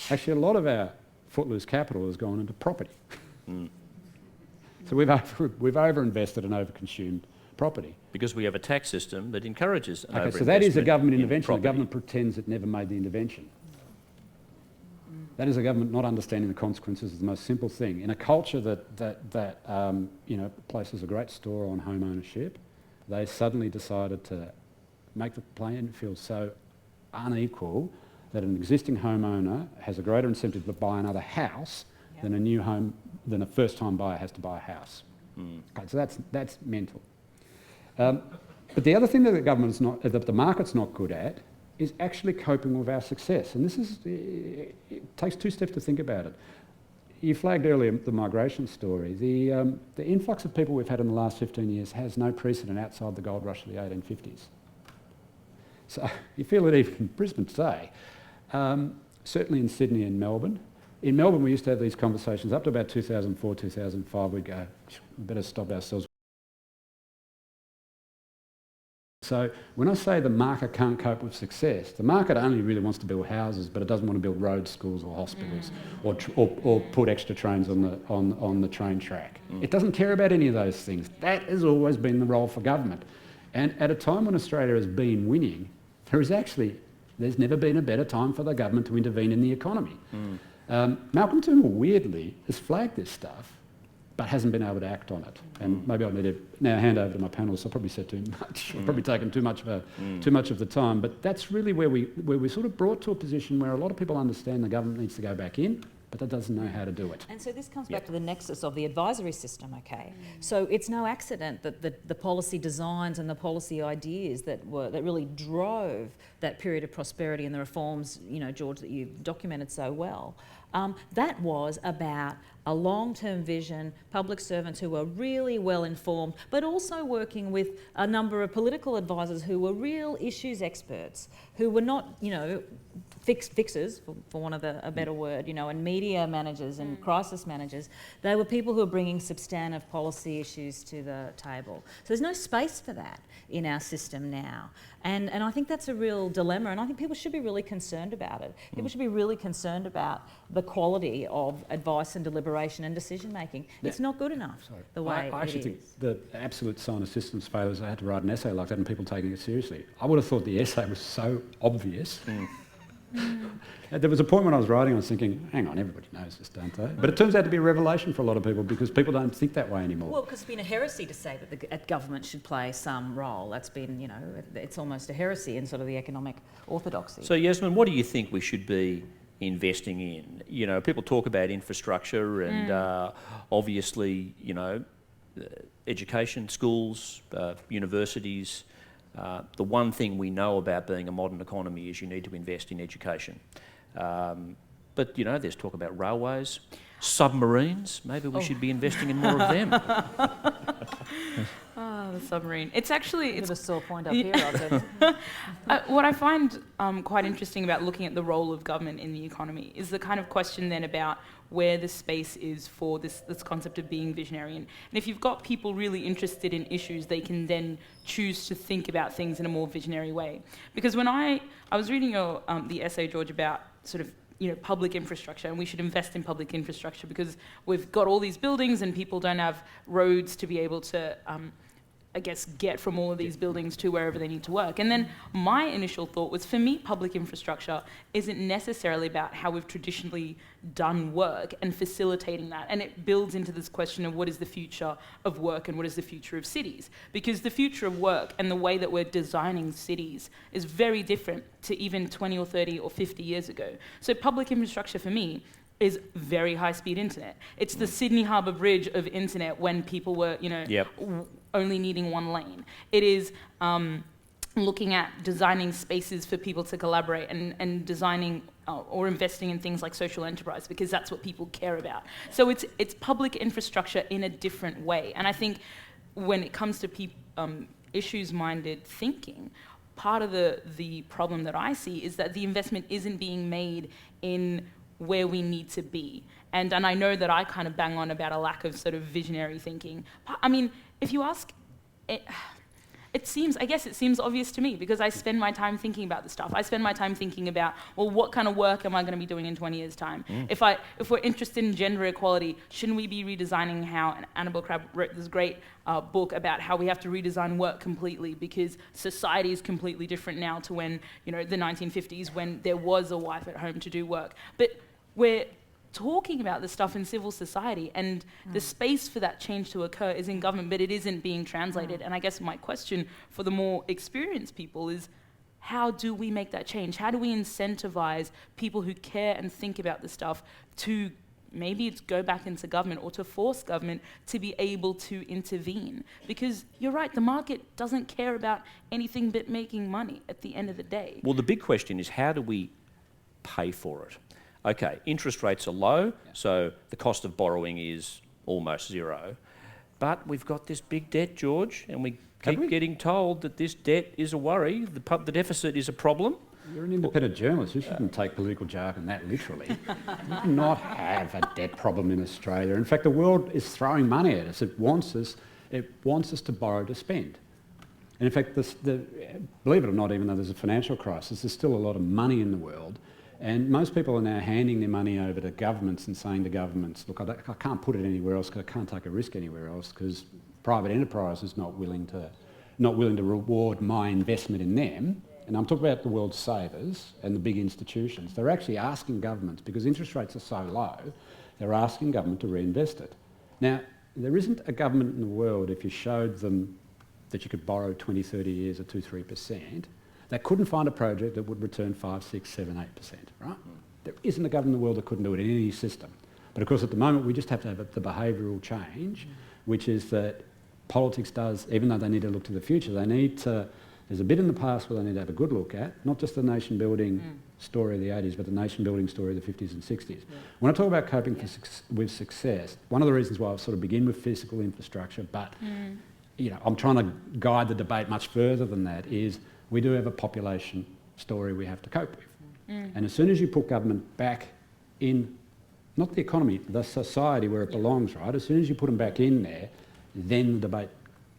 Speaker 4: Actually, a lot of our footloose capital has gone into property. So we've over-invested and over-consumed property.
Speaker 1: Because we have a tax system that encourages an
Speaker 4: Okay, so that is a government intervention.
Speaker 1: property.
Speaker 4: The government pretends it never made the intervention. That is a government not understanding the consequences of the most simple thing. In a culture that you know, places a great store on home ownership, they suddenly decided to make the playing field so unequal that an existing homeowner has a greater incentive to buy another house than a first-time buyer has to buy a house. Okay, so that's mental. But the other thing that the government is not, that the market's not good at, is actually coping with our success. And this is, it takes 2 steps to think about it. You flagged earlier the migration story. The influx of people we've had in the last 15 years has no precedent outside the gold rush of the 1850s. So you feel it even in Brisbane today. Certainly in Sydney and Melbourne. In Melbourne, we used to have these conversations up to about 2004, 2005. We'd go, we better stop ourselves. So when I say the market can't cope with success, the market only really wants to build houses, but it doesn't want to build roads, schools or hospitals or put extra trains on the train track. It doesn't care about any of those things. That has always been the role for government. And at a time when Australia has been winning, there's never been a better time for the government to intervene in the economy. Malcolm Turnbull, weirdly, has flagged this stuff, but hasn't been able to act on it. And maybe I need to now hand over to my panellists. I probably said too much. I've probably taken too much of the time. But that's really where we're sort of brought to a position where a lot of people understand the government needs to go back in, but that doesn't know how to do it.
Speaker 5: And so this comes back to the nexus of the advisory system, okay? So it's no accident that the policy designs and the policy ideas that really drove that period of prosperity and the reforms, you know, George, that you've documented so well, that was about a long-term vision, public servants who were really well informed, but also working with a number of political advisors who were real issues experts, who were not, you know, fixers, for want of a better word, you know, and media managers and crisis managers. They were people who were bringing substantive policy issues to the table. So there's no space for that in our system now. And I think that's a real dilemma, and I think people should be really concerned about it. People should be really concerned about the quality of advice and deliberation and decision making. It's not good enough the way
Speaker 4: I actually
Speaker 5: it
Speaker 4: think
Speaker 5: is.
Speaker 4: the absolute sign of systems failure is I had to write an essay like that and people taking it seriously. I would have thought the essay was so obvious. There was a point when I was writing, I was thinking, hang on, everybody knows this, don't they? But it turns out to be a revelation for a lot of people because people don't think that way anymore.
Speaker 5: Well, because it's been a heresy to say that the government should play some role. That's been, you know, it's almost a heresy in sort of the economic orthodoxy.
Speaker 1: So, Yassmin, what do you think we should be investing in? You know, people talk about infrastructure and obviously, you know, education, schools, universities. The one thing we know about being a modern economy is you need to invest in education. But, you know, there's talk about railways, submarines. Maybe we should be investing in more of them.
Speaker 3: The submarine. It's actually...
Speaker 5: It's
Speaker 3: It's
Speaker 5: a sore point up here, I'll bet.
Speaker 3: what I find quite interesting about looking at the role of government in the economy is the kind of question then about where the space is for this concept of being visionary. And if you've got people really interested in issues, they can then choose to think about things in a more visionary way. Because when I was reading the essay, George, about sort of public infrastructure, and we should invest in public infrastructure because we've got all these buildings and people don't have roads to be able to get from all of these buildings to wherever they need to work. And then my initial thought was, for me, public infrastructure isn't necessarily about how we've traditionally done work and facilitating that. And it builds into this question of what is the future of work and what is the future of cities? Because the future of work and the way that we're designing cities is very different to even 20 or 30 or 50 years ago. So public infrastructure for me is very high-speed internet. It's the Sydney Harbour Bridge of internet when people were, only needing one lane. It is looking at designing spaces for people to collaborate and designing or investing in things like social enterprise because that's what people care about. So it's public infrastructure in a different way. And I think when it comes to issues-minded thinking, part of the problem that I see is that the investment isn't being made in where we need to be. And I know that I kind of bang on about a lack of sort of visionary thinking. I mean, if you ask, it seems obvious to me because I spend my time thinking about this stuff. I spend my time thinking about, well, what kind of work am I going to be doing in 20 years' time? If we're interested in gender equality, shouldn't we be redesigning how, and Annabel Crabb wrote this great book about how we have to redesign work completely because society is completely different now to when, the 1950s when there was a wife at home to do work. But we're talking about this stuff in civil society and the space for that change to occur is in government, but it isn't being translated. And I guess my question for the more experienced people is, how do we make that change? How do we incentivize people who care and think about this stuff to maybe it's go back into government or to force government to be able to intervene? Because you're right, the market doesn't care about anything but making money at the end of the day.
Speaker 1: Well, the big question is, how do we pay for it? Okay, interest rates are low, so the cost of borrowing is almost zero. But we've got this big debt, George, and we keep getting told that this debt is a worry, the deficit is a problem.
Speaker 4: You're an independent journalist. You shouldn't take political jargon that literally. You do not have a debt problem in Australia. In fact, the world is throwing money at us. It wants us to borrow to spend. And in fact, believe it or not, even though there's a financial crisis, there's still a lot of money in the world. And most people are now handing their money over to governments and saying to governments, look, I can't put it anywhere else because I can't take a risk anywhere else because private enterprise is not willing to reward my investment in them. And I'm talking about the world's savers and the big institutions. They're actually asking governments, because interest rates are so low, they're asking government to reinvest it. Now, there isn't a government in the world, if you showed them that you could borrow 20, 30 years at 2-3%, they couldn't find a project that would return 5, 6, 7, 8%, right? There isn't a government in the world that couldn't do it in any system. But of course, at the moment, we just have to have the behavioural change, which is that politics does, even though they need to look to the future, there's a bit in the past where they need to have a good look at, not just the nation-building story of the 80s, but the nation-building story of the 50s and 60s. When I talk about coping with success, one of the reasons why I sort of begin with physical infrastructure, but I'm trying to guide the debate much further than that, is we do have a population story we have to cope with. And as soon as you put government back in, not the economy, the society where it belongs, right? As soon as you put them back in there, then the debate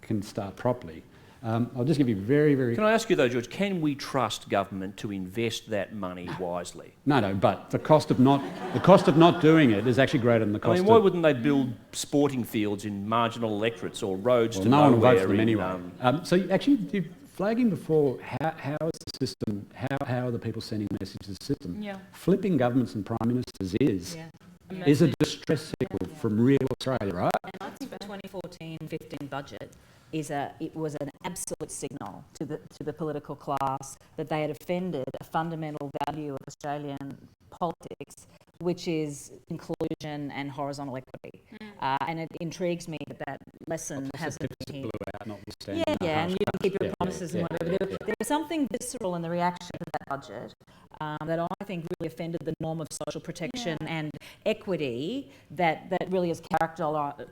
Speaker 4: can start properly. I'll just give you very, very...
Speaker 1: Can I ask you though, George, can we trust government to invest that money wisely?
Speaker 4: No, but the cost of not doing it is actually greater than the cost of...
Speaker 1: why wouldn't they build sporting fields in marginal electorates or roads to
Speaker 4: no one
Speaker 1: nowhere?
Speaker 4: Votes for them anyway. So you're flagging before, how is the system, how are the people sending messages to the system?
Speaker 3: Yeah.
Speaker 4: Flipping governments and prime ministers is a distress signal from real Australia, right?
Speaker 5: And I think the 2014-15 budget it was an absolute signal to the political class that they had offended a fundamental value of Australian politics, which is inclusion and horizontal equity. And it intrigues me that lesson hasn't been...
Speaker 4: blew out, notwithstanding.
Speaker 5: And you didn't keep your promises and whatever. There was something visceral in the reaction to that budget that I think really offended the norm of social protection and equity that really has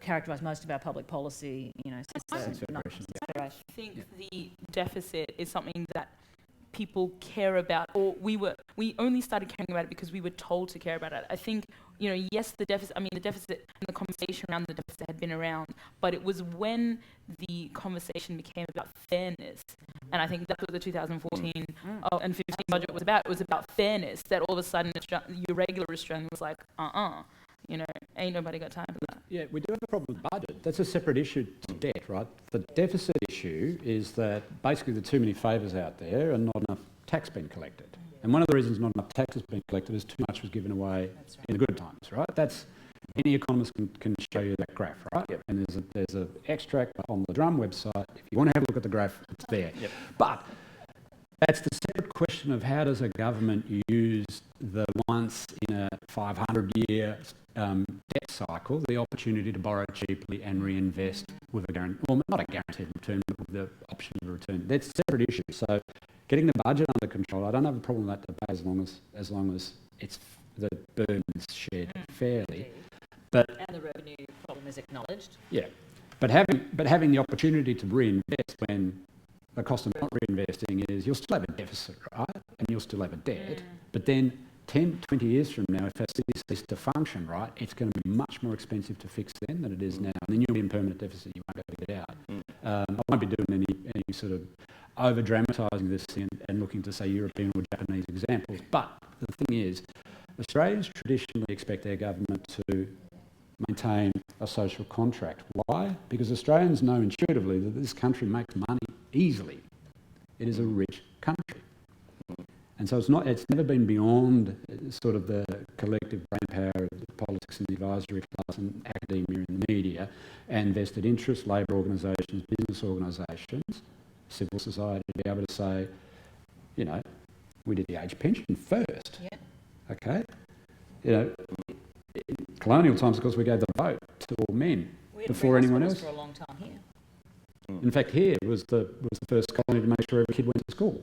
Speaker 5: characterised most of our public policy, since the
Speaker 3: I think the deficit is something that people care about, or we only started caring about it because we were told to care about it. I think, yes, the deficit and the conversation around the deficit had been around, but it was when the conversation became about fairness, and I think that's what the 2014 and 15 budget was about. It was about fairness, that all of a sudden your regular Australian was like, ain't nobody got time for that.
Speaker 4: Yeah, we do have a problem with budget. That's a separate issue to debt, right? The deficit issue is that basically there are too many favours out there and not enough tax being collected. And one of the reasons not enough tax has been collected is too much was given away in the good times, right? That's any economist can show you that graph, right?
Speaker 1: Yep.
Speaker 4: And there's an extract on the Drum website. If you want to have a look at the graph, it's there.
Speaker 1: Yep.
Speaker 4: But that's the separate question of how does a government use the once in a 500-year debt cycle, the opportunity to borrow cheaply and reinvest with not a guaranteed return, but with the option of a return. That's a separate issue. So getting the budget under control, I don't have a problem with that debate as long as it's the burden is shared fairly.
Speaker 5: And the revenue problem is acknowledged.
Speaker 4: Yeah, but having the opportunity to reinvest when the cost of not reinvesting is you'll still have a deficit, right? And you'll still have a debt. But then 10, 20 years from now, if our city ceases to function, right, it's going to be much more expensive to fix then than it is now. And then you'll be in permanent deficit, you won't be able to get out. I won't be doing any sort of over-dramatising this and looking to say European or Japanese examples. But the thing is, Australians traditionally expect our government to maintain a social contract. Why? Because Australians know intuitively that this country makes money easily. It is a rich country. And so it's never been beyond sort of the collective brain power of the politics and the advisory class and academia and the media and vested interests, labour organisations, business organisations, civil society to be able to say, we did the age pension first. Yeah. Okay? In colonial times, of course, we gave the vote to all men before anyone else.
Speaker 5: For a long time here.
Speaker 4: In fact, here was the first colony to make sure every kid went to school.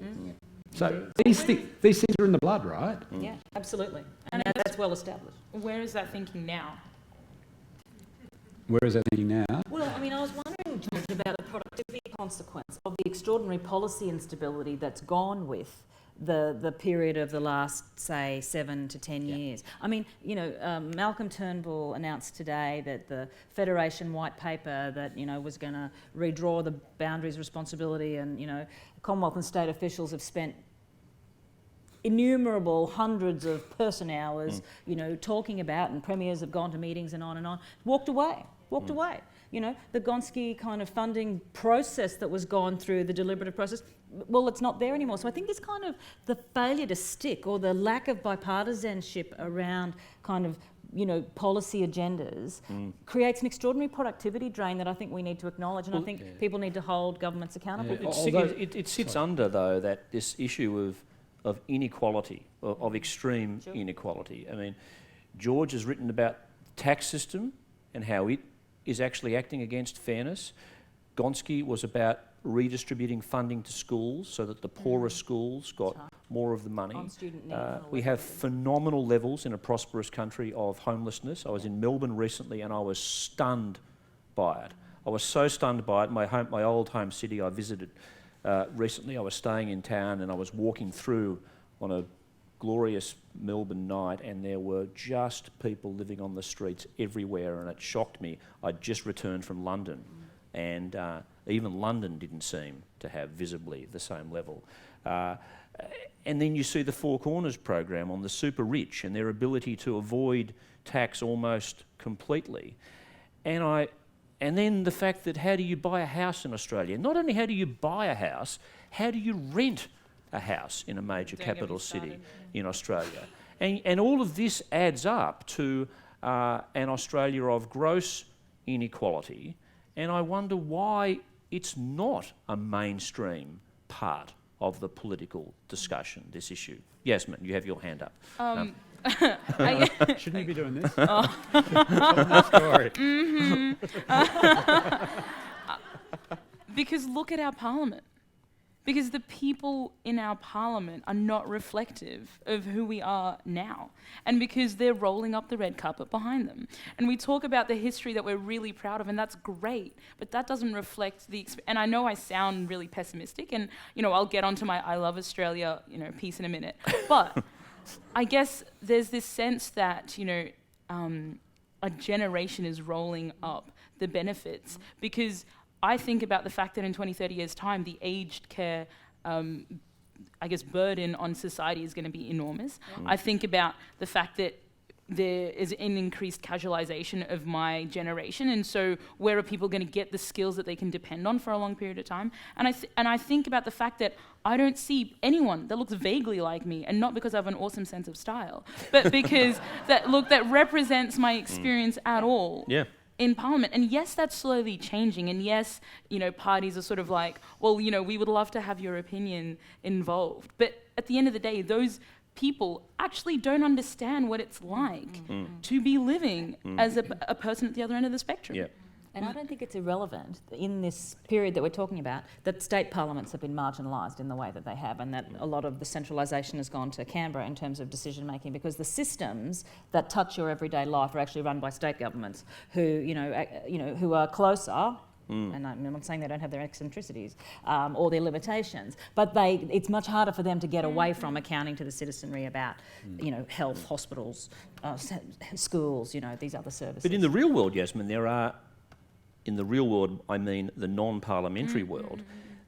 Speaker 4: So these things are in the blood, right?
Speaker 5: Yeah, absolutely. And that's well established.
Speaker 3: Where is that thinking now?
Speaker 4: Where is that thinking now?
Speaker 5: Well, I was wondering, George, about the productivity consequence of the extraordinary policy instability that's gone with the period of the last, say, 7 to 10 years. Malcolm Turnbull announced today that the Federation white paper that, was going to redraw the boundaries, responsibility, and, Commonwealth and state officials have spent innumerable hundreds of person hours, talking about, and premiers have gone to meetings and on, walked away. The Gonski kind of funding process that was gone through, the deliberative process, well, it's not there anymore. So I think this kind of the failure to stick or the lack of bipartisanship around kind of, policy agendas creates an extraordinary productivity drain that I think we need to acknowledge, and I think people need to hold governments accountable.
Speaker 1: It sits under, though, that this issue of inequality, of extreme inequality. George has written about the tax system and how it is actually acting against fairness. Gonski was about redistributing funding to schools so that the poorer schools got more of the money. We have phenomenal levels in a prosperous country of homelessness. I was in Melbourne recently and I was stunned by it. I was so stunned by it. My old home city I visited recently, I was staying in town and I was walking through on a glorious Melbourne night and there were just people living on the streets everywhere, and it shocked me. I'd just returned from London and even London didn't seem to have visibly the same level. And then you see the Four Corners program on the super rich and their ability to avoid tax almost completely. And then the fact that how do you buy a house in Australia? Not only how do you buy a house, how do you rent a house in a major capital city in Australia? And all of this adds up to an Australia of gross inequality, and I wonder why it's not a mainstream part of the political discussion, this issue. Yassmin, you have your hand up.
Speaker 4: Shouldn't you be doing this?
Speaker 3: Because look at our parliament. because the people in our parliament are not reflective of who we are now, and because they're rolling up the red carpet behind them. And we talk about the history that we're really proud of, and that's great, but that doesn't reflect the and I know I sound really pessimistic, and I'll get onto my I Love Australia piece in a minute, but I guess there's this sense that a generation is rolling up the benefits, because I think about the fact that in 20, 30 years' time, the aged care, burden on society is going to be enormous. I think about the fact that there is an increased casualisation of my generation, and so where are people going to get the skills that they can depend on for a long period of time? And I think about the fact that I don't see anyone that looks vaguely like me, and not because I have an awesome sense of style, but because that represents my experience at all.
Speaker 1: Yeah.
Speaker 3: In Parliament. And yes, that's slowly changing, and yes, parties are sort of like, well, we would love to have your opinion involved, but at the end of the day, those people actually don't understand what it's like to be living as a person at the other end of the spectrum.
Speaker 1: Yeah.
Speaker 5: And I don't think it's irrelevant in this period that we're talking about that state parliaments have been marginalised in the way that they have, and that a lot of the centralisation has gone to Canberra in terms of decision making, because the systems that touch your everyday life are actually run by state governments who who are closer. And I'm not saying they don't have their eccentricities or their limitations, but it's much harder for them to get away from accounting to the citizenry about, health, hospitals, schools, these other services.
Speaker 1: But in the real world, Yassmin, in the real world, I mean the non-parliamentary world,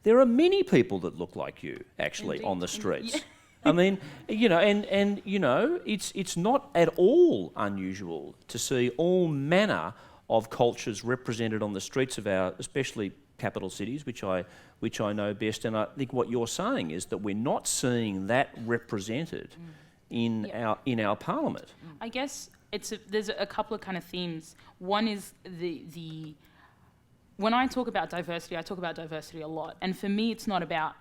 Speaker 1: there are many people that look like you, actually,
Speaker 3: Indeed.
Speaker 1: on the streets.
Speaker 3: Yeah.
Speaker 1: I mean, it's not at all unusual to see all manner of cultures represented on the streets of our, especially capital cities, which I know best. And I think what you're saying is that we're not seeing that represented in our parliament.
Speaker 3: I guess there's a couple of kind of themes. One is the when I talk about diversity, I talk about diversity a lot. And for me, it's not about,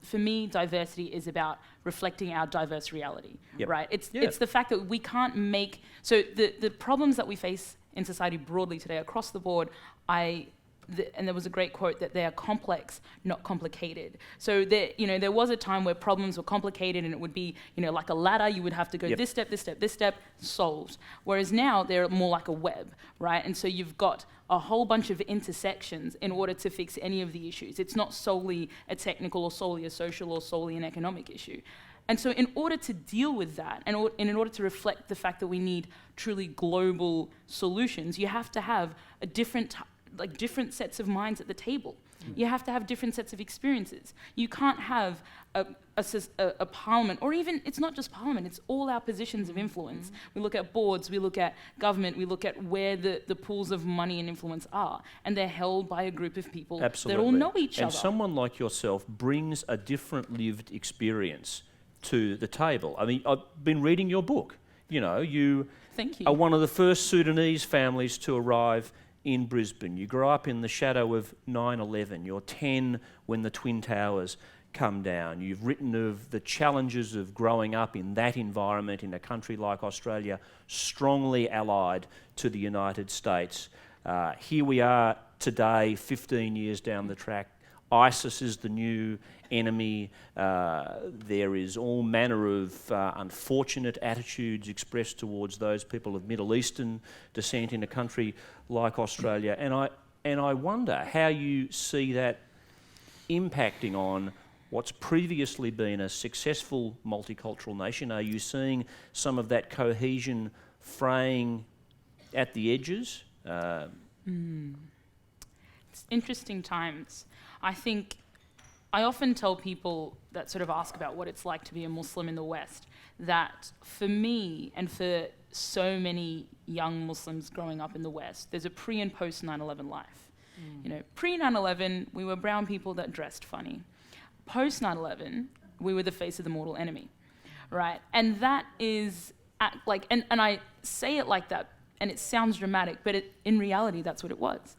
Speaker 3: for me, diversity is about reflecting our diverse reality, right? It's the fact that we can't make, so the problems that we face in society broadly today across the board, and there was a great quote that they are complex, not complicated. So there was a time where problems were complicated, and it would be, like a ladder, you would have to go this step, this step, this step, solved. Whereas now they're more like a web, right? And so you've got a whole bunch of intersections in order to fix any of the issues. It's not solely a technical or solely a social or solely an economic issue. And so in order to deal with that, and in order to reflect the fact that we need truly global solutions, you have to have a different sets of minds at the table. You have to have different sets of experiences. You can't have a parliament, or even, it's not just parliament, it's all our positions of influence. We look at boards, we look at government, we look at where the pools of money and influence are, and they're held by a group of people that all know each other.
Speaker 1: And someone like yourself brings a different lived experience to the table. I mean, I've been reading your book. You
Speaker 3: Thank you.
Speaker 1: are one of the first Sudanese families to arrive in Brisbane. You grew up in the shadow of 9/11. You're 10 when the Twin Towers come down. You've written of the challenges of growing up in that environment in a country like Australia, strongly allied to the United States. Here we are today, 15 years down the track. ISIS is the new enemy. There is all manner of unfortunate attitudes expressed towards those people of Middle Eastern descent in a country like Australia. And I wonder how you see that impacting on what's previously been a successful multicultural nation. Are you seeing some of that cohesion fraying at the edges?
Speaker 3: It's interesting times. I think I often tell people that sort of ask about what it's like to be a Muslim in the West, that for me and for so many young Muslims growing up in the West, there's a pre and post 9/11 life. Pre 9/11, we were brown people that dressed funny. Post 9/11, we were the face of the mortal enemy, right? And that is and I say it like that, and it sounds dramatic, but in reality, that's what it was.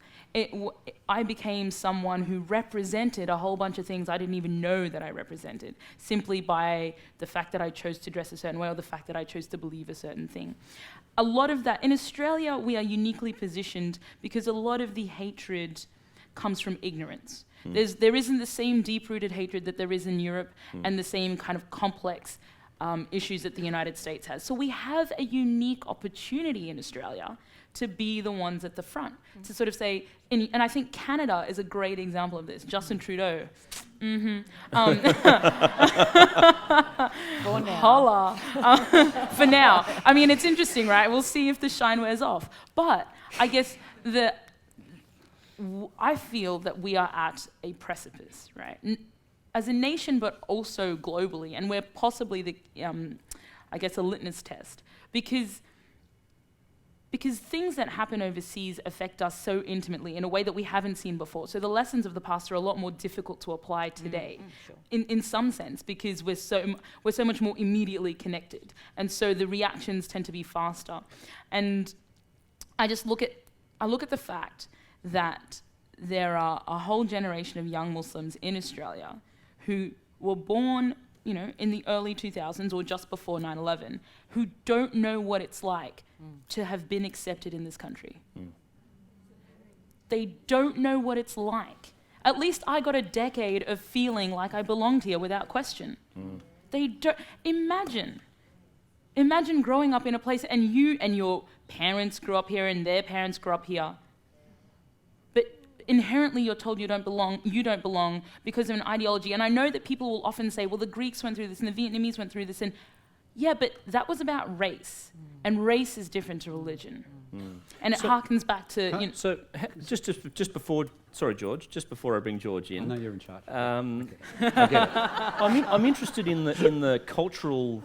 Speaker 3: I became someone who represented a whole bunch of things I didn't even know that I represented, simply by the fact that I chose to dress a certain way or the fact that I chose to believe a certain thing. A lot of that, in Australia, we are uniquely positioned because a lot of the hatred comes from ignorance. There isn't the same deep-rooted hatred that there is in Europe and the same kind of complex issues that the United States has. So we have a unique opportunity in Australia to be the ones at the front, to sort of say, and I think Canada is a great example of this. Justin Trudeau. Holla. For now. I mean, it's interesting, right? We'll see if the shine wears off. But I guess I feel that we are at a precipice, right? As a nation, but also globally, and we're possibly the, I guess, a litmus test, because things that happen overseas affect us so intimately in a way that we haven't seen before. So the lessons of the past are a lot more difficult to apply today,
Speaker 5: sure.
Speaker 3: in some sense, because we're so much more immediately connected, and so the reactions tend to be faster. And I look at the fact that there are a whole generation of young Muslims in Australia who were born, in the early 2000s or just before 9/11, who don't know what it's like to have been accepted in this country. They don't know what it's like. At least I got a decade of feeling like I belonged here without question. They don't. Imagine growing up in a place and you and your parents grew up here and their parents grew up here. But inherently you're told you don't belong because of an ideology. And I know that people will often say, well, the Greeks went through this and the Vietnamese went through this, and yeah, but that was about race, and race is different to religion. And it harkens back to...
Speaker 1: So just before... Sorry, George, just before I bring George in...
Speaker 4: I know you're in charge.
Speaker 1: I get it. I'm interested in the cultural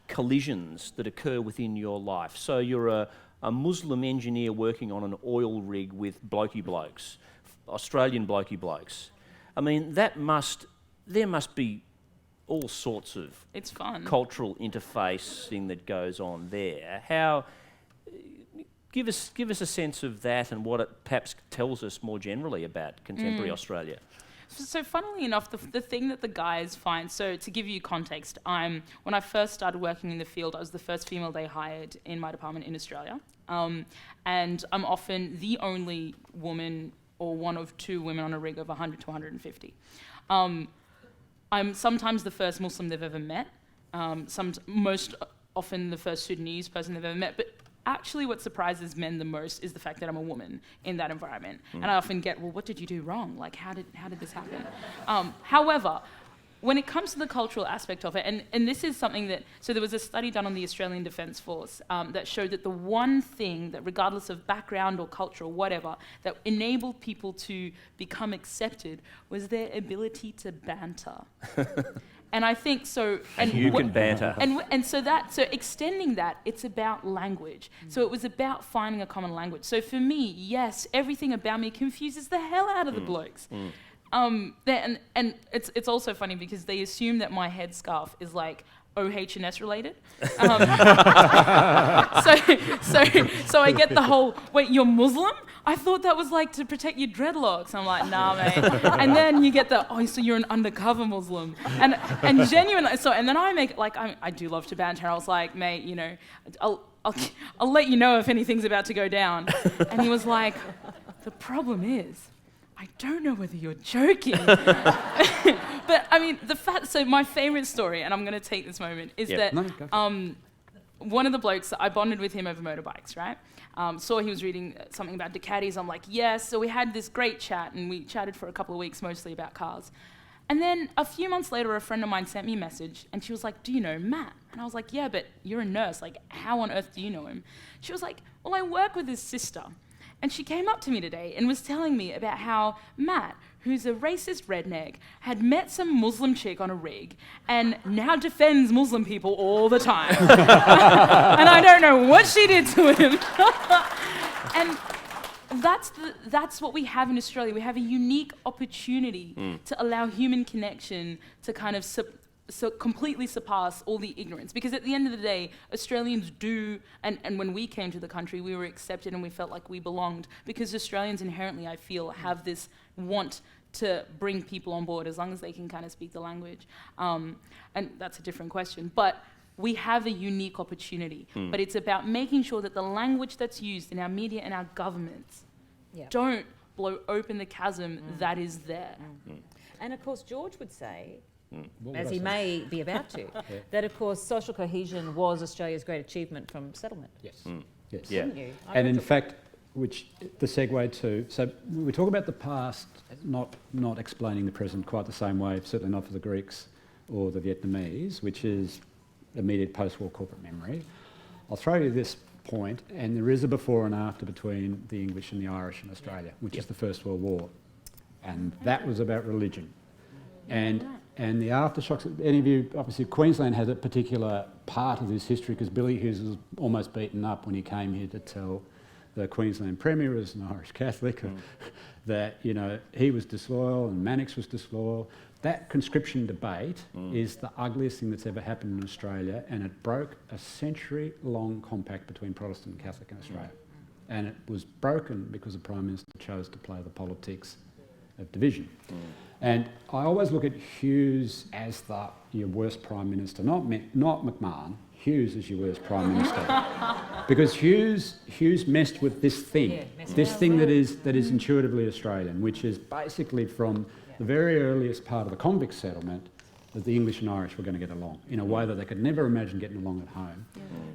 Speaker 1: collisions that occur within your life. So you're a Muslim engineer working on an oil rig with blokey blokes, Australian blokey blokes. I mean, there must be all sorts of
Speaker 3: it's fun.
Speaker 1: Cultural interfacing that goes on there. How? Give us a sense of that and what it perhaps tells us more generally about contemporary Australia.
Speaker 3: So funnily enough, the thing that the guys find, so to give you context, when I first started working in the field, I was the first female they hired in my department in Australia. And I'm often the only woman or one of two women on a rig of 100 to 150. I'm sometimes the first Muslim they've ever met, most often the first Sudanese person they've ever met, but actually what surprises men the most is the fact that I'm a woman in that environment. And I often get, well, what did you do wrong? Like, how did this happen? However, when it comes to the cultural aspect of it, and this is something that, so there was a study done on the Australian Defence Force that showed that the one thing that, regardless of background or culture or whatever, that enabled people to become accepted was their ability to banter. And I think so.
Speaker 1: And you can banter.
Speaker 3: And so extending that, it's about language. So it was about finding a common language. So for me, yes, everything about me confuses the hell out of the blokes. And it's also funny because they assume that my headscarf is like OH&S related. So I get the whole, wait, you're Muslim? I thought that was like to protect your dreadlocks. I'm like, nah, mate. And then you get the, so you're an undercover Muslim. And genuinely, and then I make, like, I do love to banter. I was like, mate, I'll let you know if anything's about to go down. And he was like, the problem is, I don't know whether you're joking. But I mean, so my favourite story, and I'm going to take this moment, is that one of the blokes, I bonded with him over motorbikes, right? Saw he was reading something about Ducatis. I'm like, yes. So we had this great chat, and we chatted for a couple of weeks, mostly about cars. And then a few months later, a friend of mine sent me a message, and she was like, do you know Matt? And I was like, yeah, but you're a nurse. Like, how on earth do you know him? She was like, well, I work with his sister. And she came up to me today and was telling me about how Matt, who's a racist redneck, had met some Muslim chick on a rig and now defends Muslim people all the time. And I don't know what she did to him. And that's what we have in Australia. We have a unique opportunity to allow human connection to kind of completely surpass all the ignorance. Because at the end of the day, Australians do, and when we came to the country, we were accepted and we felt like we belonged. Because Australians inherently, I feel, have this want to bring people on board as long as they can kind of speak the language. And that's a different question. But we have a unique opportunity. But it's about making sure that the language that's used in our media and our governments don't blow open the chasm that is there.
Speaker 5: And of course, George would say,
Speaker 4: What
Speaker 5: as
Speaker 4: would
Speaker 5: he
Speaker 4: I say?
Speaker 5: may be about to, that of course social cohesion was Australia's great achievement from settlement.
Speaker 4: Yes. Yes.
Speaker 1: Yeah.
Speaker 5: Didn't you? I
Speaker 4: And
Speaker 5: read
Speaker 4: in
Speaker 5: your-
Speaker 4: fact, which the segue to, so we talk about the past, not explaining the present quite the same way, certainly not for the Greeks or the Vietnamese, which is immediate post-war corporate memory. I'll throw you this point, and there is a before and after between the English and the Irish in Australia, which is the First World War, and that was about religion. And the aftershocks, any of you, obviously Queensland has a particular part of this history because Billy Hughes was almost beaten up when he came here to tell the Queensland Premier, as an Irish Catholic, that, you know, he was disloyal and Mannix was disloyal. That conscription debate is the ugliest thing that's ever happened in Australia, and it broke a century-long compact between Protestant and Catholic in Australia. And it was broken because the Prime Minister chose to play the politics of division. And I always look at Hughes as your worst Prime Minister, not McMahon. Hughes is your worst Prime Minister, because Hughes messed with this thing, that is intuitively Australian, which is basically from the very earliest part of the convict settlement that the English and Irish were going to get along in a way that they could never imagine getting along at home.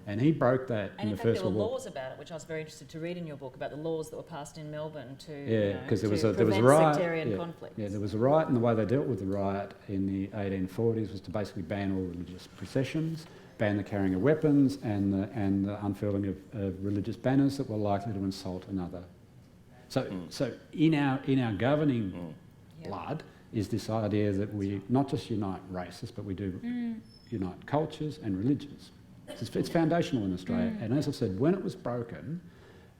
Speaker 4: And he broke that
Speaker 5: And
Speaker 4: in
Speaker 5: in
Speaker 4: the
Speaker 5: fact,
Speaker 4: First
Speaker 5: there were
Speaker 4: World War.
Speaker 5: laws about it, which I was very interested to read in your book, about the laws that were passed in Melbourne to,
Speaker 4: Yeah, because there was a
Speaker 5: prevent
Speaker 4: riot.
Speaker 5: sectarian conflicts.
Speaker 4: Yeah, there was a riot, and the way they dealt with the riot in the 1840s was to basically ban all religious processions, ban the carrying of weapons, and the unfurling of religious banners that were likely to insult another. So in our governing blood is this idea that we not just unite races, but we do unite cultures and religions. It's foundational in Australia, and as I said, when it was broken,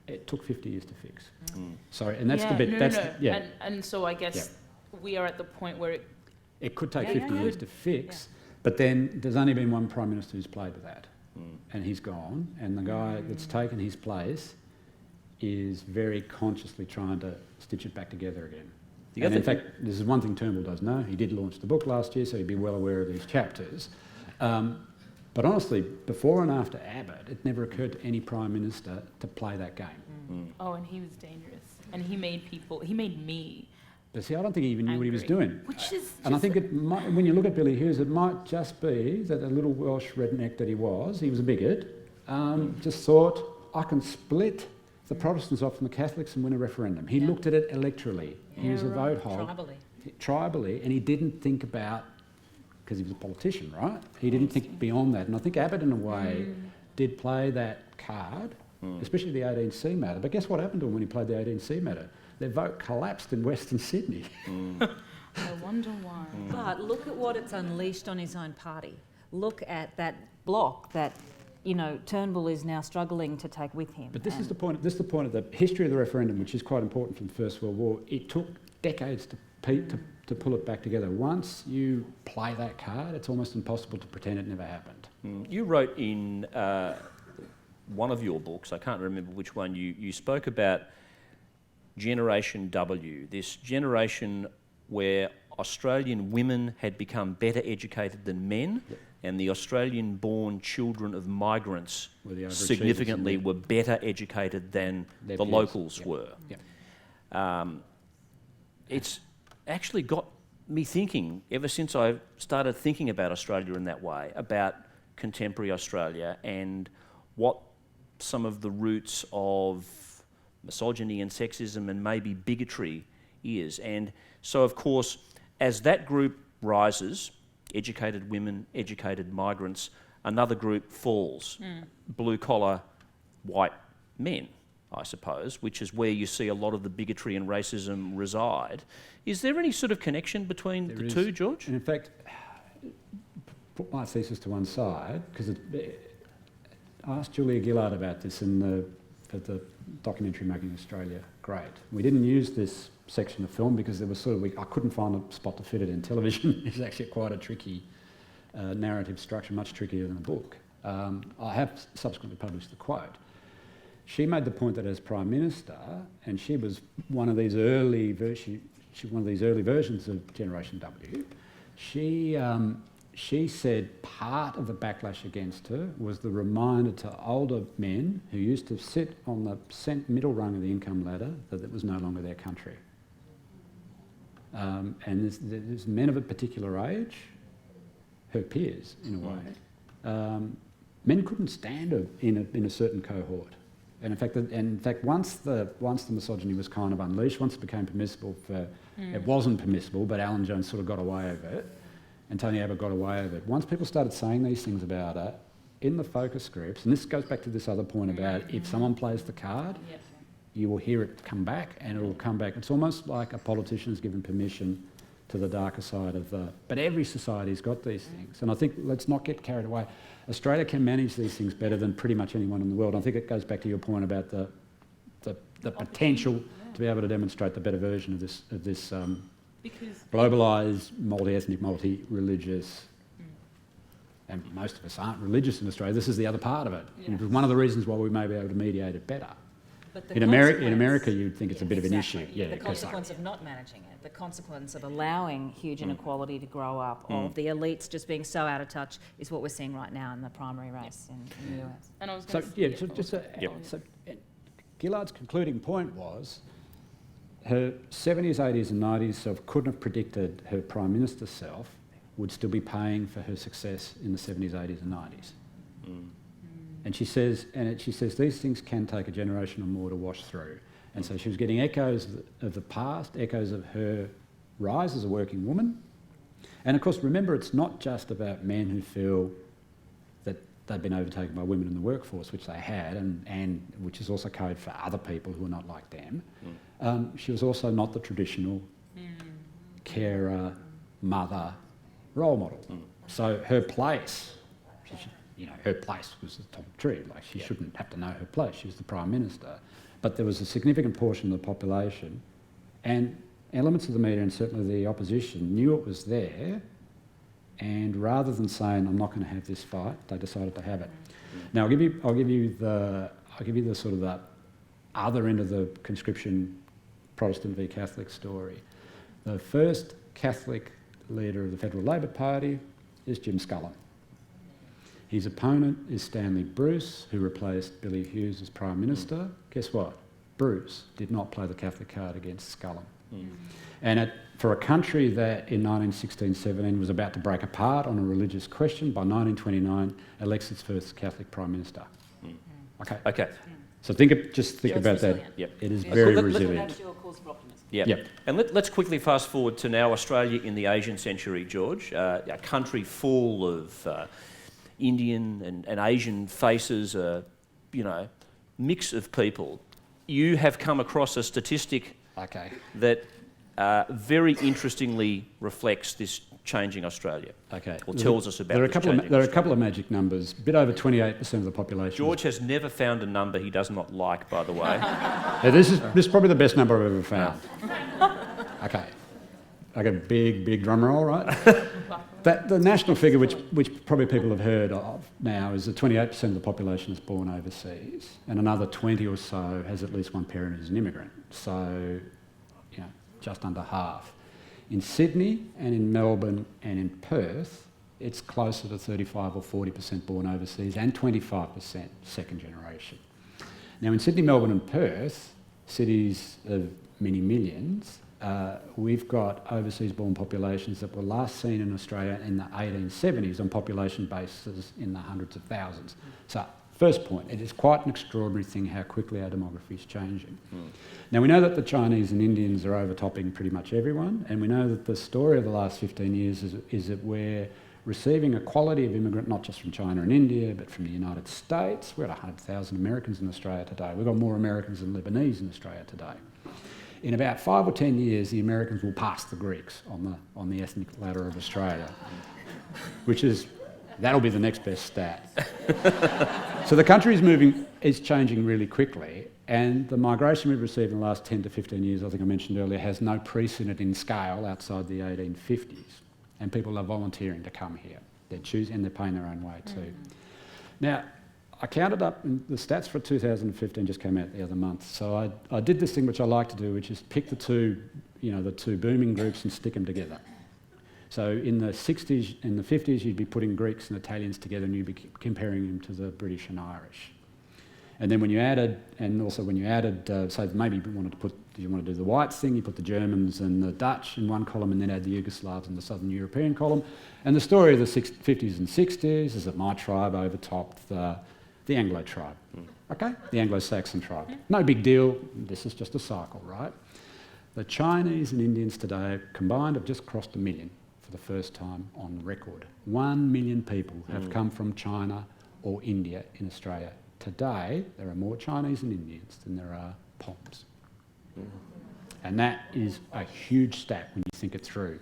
Speaker 4: it took 50 years to fix. Sorry, and that's the bit.
Speaker 3: And so I guess we are at the point where
Speaker 4: It could take 50 years to fix, but then there's only been one Prime Minister who's played with that, and he's gone, and the guy that's taken his place is very consciously trying to stitch it back together again. And in fact, this is one thing Turnbull does know. He did launch the book last year, so he'd be well aware of these chapters. But honestly, before and after Abbott, it never occurred to any Prime Minister to play that game.
Speaker 3: Oh, and he was dangerous. And he made me.
Speaker 4: But see, I don't think he even knew what he was doing.
Speaker 3: Which is
Speaker 4: And I think it might, when you look at Billy Hughes, it might just be that the little Welsh redneck that he was a bigot, just thought, I can split the Protestants off from the Catholics and win a referendum. He looked at it electorally. He was a vote hog. Tribally, and he didn't think about, because he was a politician, right? He didn't think beyond that. And I think Abbott, in a way, did play that card, especially the 18C matter. But guess what happened to him when he played the 18C matter? Their vote collapsed in Western Sydney.
Speaker 3: I wonder why.
Speaker 5: But look at what it's unleashed on his own party. Look at that block that, you know, Turnbull is now struggling to take with him.
Speaker 4: But this is the point. This is the point of the history of the referendum, which is quite important from the First World War. It took decades to pull it back together. Once you play that card, it's almost impossible to pretend it never happened.
Speaker 1: You wrote in one of your books, I can't remember which one, you spoke about Generation W, this generation where Australian women had become better educated than men, and the Australian-born children of migrants significantly were better educated than the
Speaker 4: peers.
Speaker 1: locals were. It's actually got me thinking, ever since I started thinking about Australia in that way, about contemporary Australia and what some of the roots of misogyny and sexism and maybe bigotry is. And so, of course, as that group rises, educated women, educated migrants, another group falls, blue-collar white men, I suppose, which is where you see a lot of the bigotry and racism reside. Is there any sort of connection between the two, George?
Speaker 4: And in fact, put my thesis to one side, because I asked Julia Gillard about this at the documentary Making Australia Great. We didn't use this section of film because there was I couldn't find a spot to fit it in. Television is actually quite a tricky narrative structure, much trickier than a book. I have subsequently published the quote. She made the point that as Prime Minister, and she was one of these early versions of Generation W, she said part of the backlash against her was the reminder to older men who used to sit on the middle rung of the income ladder that it was no longer their country. And there's men of a particular age, her peers in a way, men couldn't stand her in a certain cohort. And in fact, once the misogyny was kind of unleashed, once it became permissible it wasn't permissible, but Alan Jones sort of got away with it, and Tony Abbott got away with it. Once people started saying these things about her in the focus groups, and this goes back to this other point about if someone plays the card, you will hear it come back, and it will come back. It's almost like a politician has given permission to the darker side of the... But every society's got these things, and I think let's not get carried away. Australia can manage these things better than pretty much anyone in the world. I think it goes back to your point about the potential to be able to demonstrate the better version of this globalised, multi-ethnic, multi-religious, and most of us aren't religious in Australia. This is the other part of it. It was one of the reasons why we may be able to mediate it better.
Speaker 5: But
Speaker 4: in America, you'd think it's a bit of an issue.
Speaker 5: Yeah, the consequence of not managing it, the consequence of allowing huge inequality to grow up, of the elites just being so out of touch, is what we're seeing right now in the primary race in the US.
Speaker 3: And I was
Speaker 4: so Gillard's concluding point was her 70s, 80s and 90s self couldn't have predicted her Prime Minister self would still be paying for her success in the 70s, 80s and 90s. And she says these things can take a generation or more to wash through. And so she was getting echoes of the past, echoes of her rise as a working woman. And of course, remember, it's not just about men who feel that they've been overtaken by women in the workforce, which they had, and which is also code for other people who are not like them. She was also not the traditional carer, mother, role model. So her place... her place was the top tree. Like, she shouldn't have to know her place. She was the Prime Minister. But there was a significant portion of the population and elements of the media and certainly the opposition knew it was there, and rather than saying, I'm not going to have this fight, they decided to have it. Now, I'll give you the sort of the other end of the conscription Protestant v Catholic story. The first Catholic leader of the Federal Labor Party is Jim Scullin. His opponent is Stanley Bruce, who replaced Billy Hughes as Prime Minister. Guess what? Bruce did not play the Catholic card against Scullin. And for a country that in 1916-17 was about to break apart on a religious question, by 1929 elects its first Catholic Prime Minister. Okay. So think about that.
Speaker 1: Yep.
Speaker 4: It is very resilient.
Speaker 5: That's your cause for optimism.
Speaker 1: Yep. And let's quickly fast forward to now Australia in the Asian century, George. A country full of Indian and Asian faces, mix of people. You have come across a statistic that very interestingly reflects this changing Australia. Or tells us about
Speaker 4: there are a couple of magic numbers. A bit over 28% of the population.
Speaker 1: George has never found a number he does not like, by the way.
Speaker 4: This is probably the best number I've ever found. Okay, big drum roll, right? The national figure, which probably people have heard of now, is that 28% of the population is born overseas, and another 20 or so has at least one parent who's an immigrant. So, just under half. In Sydney and in Melbourne and in Perth, it's closer to 35 or 40% born overseas and 25% second generation. Now, in Sydney, Melbourne and Perth, cities of many millions, we've got overseas-born populations that were last seen in Australia in the 1870s on population bases in the hundreds of thousands. So, first point, it is quite an extraordinary thing how quickly our demography is changing. Now, we know that the Chinese and Indians are overtopping pretty much everyone, and we know that the story of the last 15 years is that we're receiving a quality of immigrant not just from China and India, but from the United States. We've got 100,000 Americans in Australia today. We've got more Americans than Lebanese in Australia today. In about 5 or 10 years, the Americans will pass the Greeks on the ethnic ladder of Australia, that'll be the next best stat. So the country is changing really quickly, and the migration we've received in the last 10 to 15 years, I think I mentioned earlier, has no precedent in scale outside the 1850s, and people are volunteering to come here. They're choosing and they're paying their own way too. Now, I counted up, and the stats for 2015 just came out the other month. So I did this thing which I like to do, which is pick the two booming groups and stick them together. So in the 60s, in the 50s, you'd be putting Greeks and Italians together and you'd be comparing them to the British and Irish. And then when you added, so maybe you want to do the whites thing, you put the Germans and the Dutch in one column and then add the Yugoslavs in the Southern European column. And the story of the 50s and 60s is that my tribe overtopped the Anglo tribe, okay? The Anglo-Saxon tribe. No big deal, this is just a cycle, right? The Chinese and Indians today combined have just crossed 1 million for the first time on record. 1 million people have come from China or India in Australia. Today, there are more Chinese and Indians than there are Poms. And that is a huge stat when you think it through.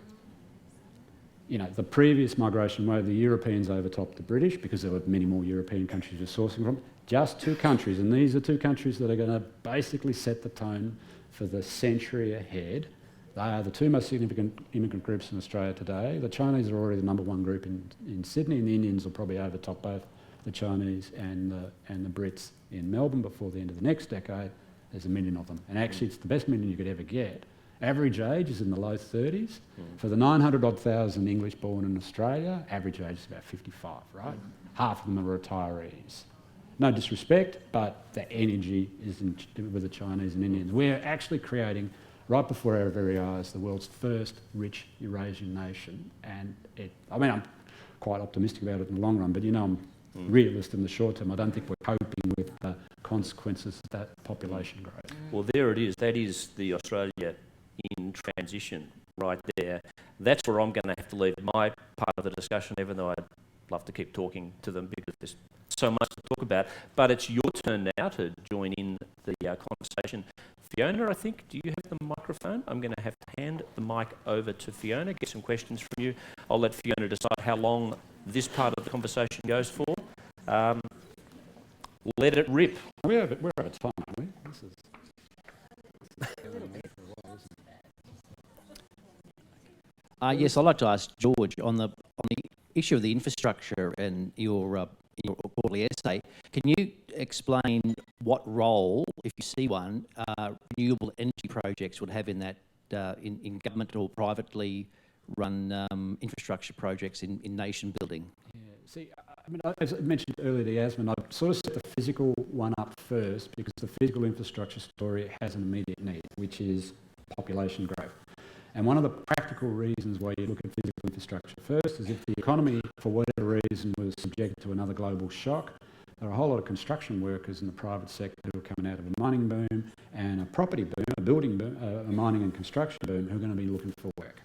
Speaker 4: You know, the previous migration wave, the Europeans overtopped the British because there were many more European countries you're sourcing from. Just 2 countries, and these are 2 countries that are going to basically set the tone for the century ahead. They are the 2 most significant immigrant groups in Australia today. The Chinese are already the #1 group in Sydney, and the Indians will probably overtop both the Chinese and the Brits in Melbourne before the end of the next decade. There's 1 million of them. And actually, it's the best million you could ever get. Average age is in the low 30s. For the 900-odd thousand English born in Australia, average age is about 55, right? Half of them are retirees. No disrespect, but the energy is with the Chinese and Indians. We're actually creating, right before our very eyes, the world's first rich Eurasian nation. And I'm quite optimistic about it in the long run, but you know, I'm realist in the short term. I don't think we're coping with the consequences of that population growth.
Speaker 1: Well, there it is. That is the Australia in transition right there. That's where I'm going to have to leave my part of the discussion, even though I'd love to keep talking to them because there's so much to talk about. But it's your turn now to join in the conversation. Fiona, I think, do you have the microphone? I'm going to have to hand the mic over to Fiona, get some questions from you. I'll let Fiona decide how long this part of the conversation goes for. Let it rip.
Speaker 4: We're over time, aren't we?
Speaker 6: Yes, I'd like to ask George on the issue of the infrastructure and your quarterly essay. Can you explain what role, if you see one, renewable energy projects would have in that in government or privately run infrastructure projects in nation building?
Speaker 4: Yeah, see, I mean, as I mentioned earlier to Yassmin, I'd sort of set the physical one up first because the physical infrastructure story has an immediate need, which is population growth. And one of the practical reasons why you look at physical infrastructure first is if the economy, for whatever reason, was subjected to another global shock, there are a whole lot of construction workers in the private sector who are coming out of a mining boom and a property boom, a building boom, a mining and construction boom, who are going to be looking for work.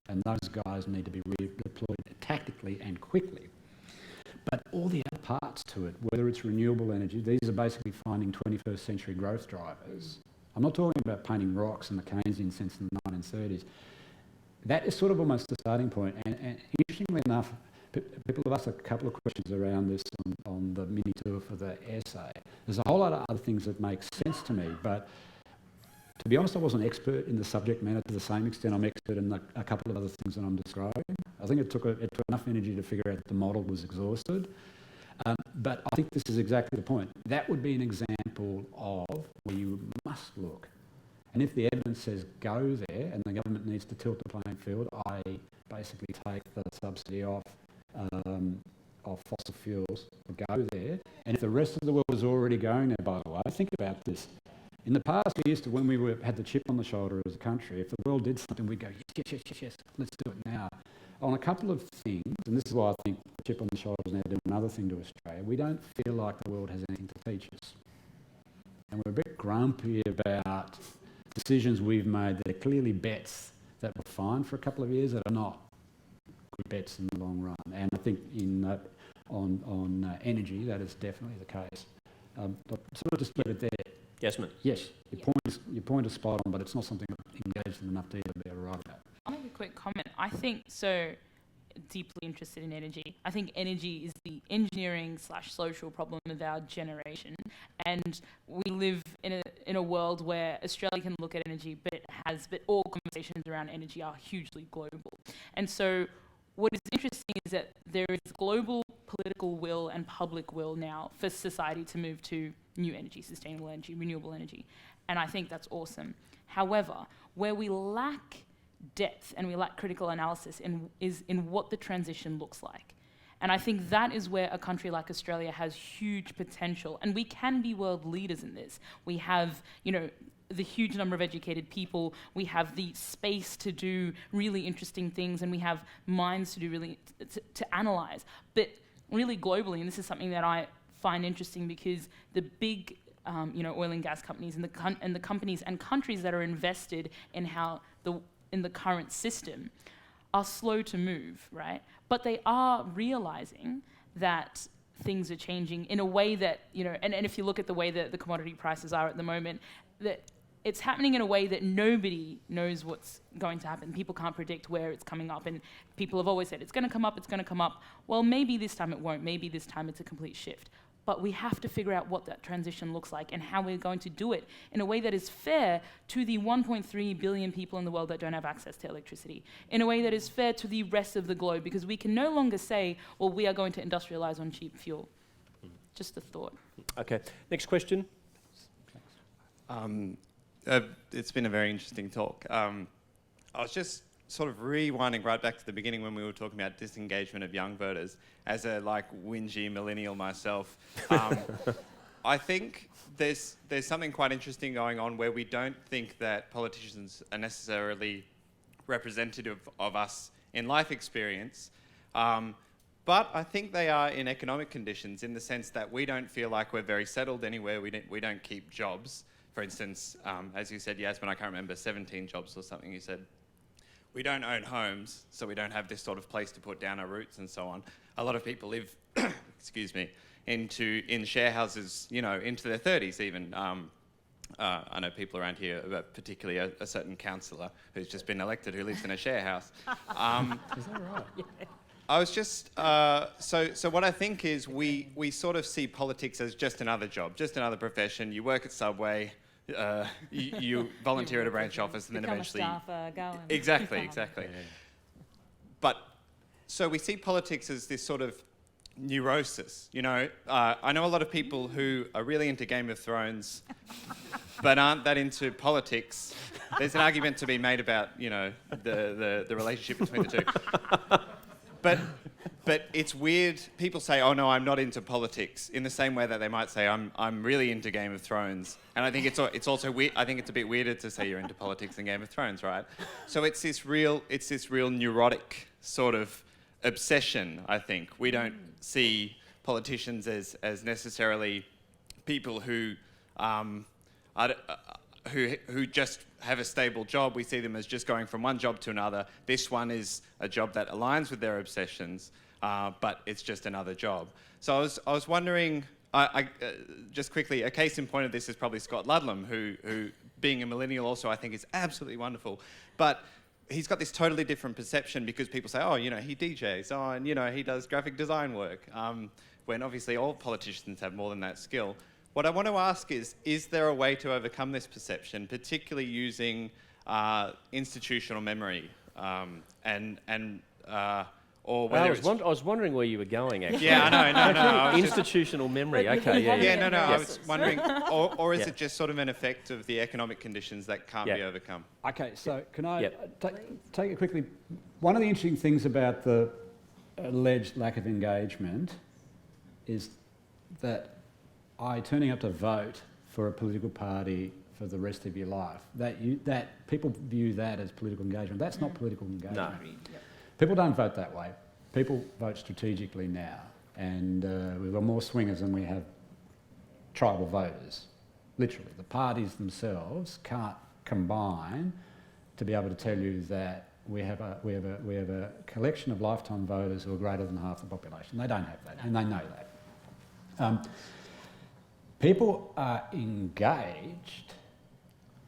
Speaker 4: And those guys need to be redeployed tactically and quickly. But all the other parts to it, whether it's renewable energy, these are basically finding 21st century growth drivers. I'm not talking about painting rocks in the Keynesian sense in the 1930s. That is sort of almost the starting point. And interestingly enough, people have asked a couple of questions around this on the mini tour for the essay. There's a whole lot of other things that make sense to me, but to be honest, I wasn't an expert in the subject matter to the same extent I'm expert in a couple of other things that I'm describing. I think it took enough energy to figure out that the model was exhausted. But I think this is exactly the point. That would be an example of where you must look. And if the evidence says go there and the government needs to tilt the playing field, i.e. basically take the subsidy off fossil fuels, go there. And if the rest of the world is already going there, by the way, think about this. In the past, we used to, when we had the chip on the shoulder as a country, if the world did something, we'd go, yes, let's do it now. On a couple of things, and this is why I think the chip on the shoulder is now doing another thing to Australia, we don't feel like the world has anything to teach us. And we're a bit grumpy about decisions we've made that are clearly bets that were fine for a couple of years that are not good bets in the long run. And I think on energy, that is definitely the case. So I'll just leave it there.
Speaker 1: Yassmin.
Speaker 4: Yes, your point is spot on, but it's not something I've engaged in enough detail to be able to write about.
Speaker 3: I'll make a quick comment. I think so deeply interested in energy. I think energy is the engineering/social problem of our generation, and we live in a world where Australia can look at energy, but all conversations around energy are hugely global. And so what is interesting is that there is global political will and public will now for society to move to new energy, sustainable energy, renewable energy. And I think that's awesome. However, where we lack depth and we lack critical analysis in what the transition looks like. And I think that is where a country like Australia has huge potential, and we can be world leaders in this. We have, the huge number of educated people, we have the space to do really interesting things, and we have minds to do to analyze. But really globally, and this is something that I find interesting, because the big oil and gas companies and the companies and countries that are invested in in the current system are slow to move, right? But they are realizing that things are changing in a way that, and if you look at the way that the commodity prices are at the moment, that it's happening in a way that nobody knows what's going to happen. People can't predict where it's coming up, and people have always said, it's going to come up, it's going to come up. Well, maybe this time it won't. Maybe this time it's a complete shift. But we have to figure out what that transition looks like and how we're going to do it in a way that is fair to the 1.3 billion people in the world that don't have access to electricity, in a way that is fair to the rest of the globe, because we can no longer say, well, we are going to industrialise on cheap fuel. Just a thought.
Speaker 7: Okay, next question.
Speaker 8: It's been a very interesting talk. I was just sort of rewinding right back to the beginning when we were talking about disengagement of young voters. As a whingy millennial myself, I think there's something quite interesting going on where we don't think that politicians are necessarily representative of us in life experience, but I think they are in economic conditions, in the sense that we don't feel like we're very settled anywhere. We don't keep jobs. For instance, as you said, Yassmin, I can't remember, 17 jobs or something you said. We don't own homes, so we don't have this sort of place to put down our roots and so on. A lot of people live, excuse me, in share houses, into their 30s even. I know people around here, particularly a certain councillor who's just been elected who lives in a share house.
Speaker 7: Is that right? Yeah.
Speaker 8: I was just, so what I think is we sort of see politics as just another job, just another profession. You work at Subway, you volunteer at a branch office, and then eventually...
Speaker 2: Become a staffer, go and...
Speaker 8: Exactly. Yeah. But, so we see politics as this sort of neurosis, I know a lot of people who are really into Game of Thrones, but aren't that into politics. There's an argument to be made about, the relationship between the two. But it's weird. People say, "Oh no, I'm not into politics," in the same way that they might say, "I'm really into Game of Thrones." And I think it's also weird. I think it's a bit weirder to say you're into politics than Game of Thrones, right? So it's this real neurotic sort of obsession. I think we don't see politicians as necessarily people who just have a stable job. We see them as just going from one job to another. This one is a job that aligns with their obsessions, but it's just another job. So I was wondering, just quickly, a case in point of this is probably Scott Ludlam, who being a millennial also I think is absolutely wonderful. But he's got this totally different perception, because people say, he DJs, and he does graphic design work, when obviously all politicians have more than that skill. What I want to ask is there a way to overcome this perception, particularly using institutional memory or whether
Speaker 7: I was wondering where you were going, actually.
Speaker 8: Yeah, I know.
Speaker 7: Institutional memory, okay, yeah.
Speaker 8: I was wondering, or is it just sort of an effect of the economic conditions that can't be overcome?
Speaker 4: Okay, so can I take it quickly? One of the interesting things about the alleged lack of engagement is that turning up to vote for a political party for the rest of your life, that people view that as political engagement. That's not political engagement.
Speaker 7: No.
Speaker 4: People don't vote that way. People vote strategically now, and we've got more swingers than we have tribal voters. Literally, the parties themselves can't combine to be able to tell you that we have a collection of lifetime voters who are greater than half the population. They don't have that, and they know that. People are engaged,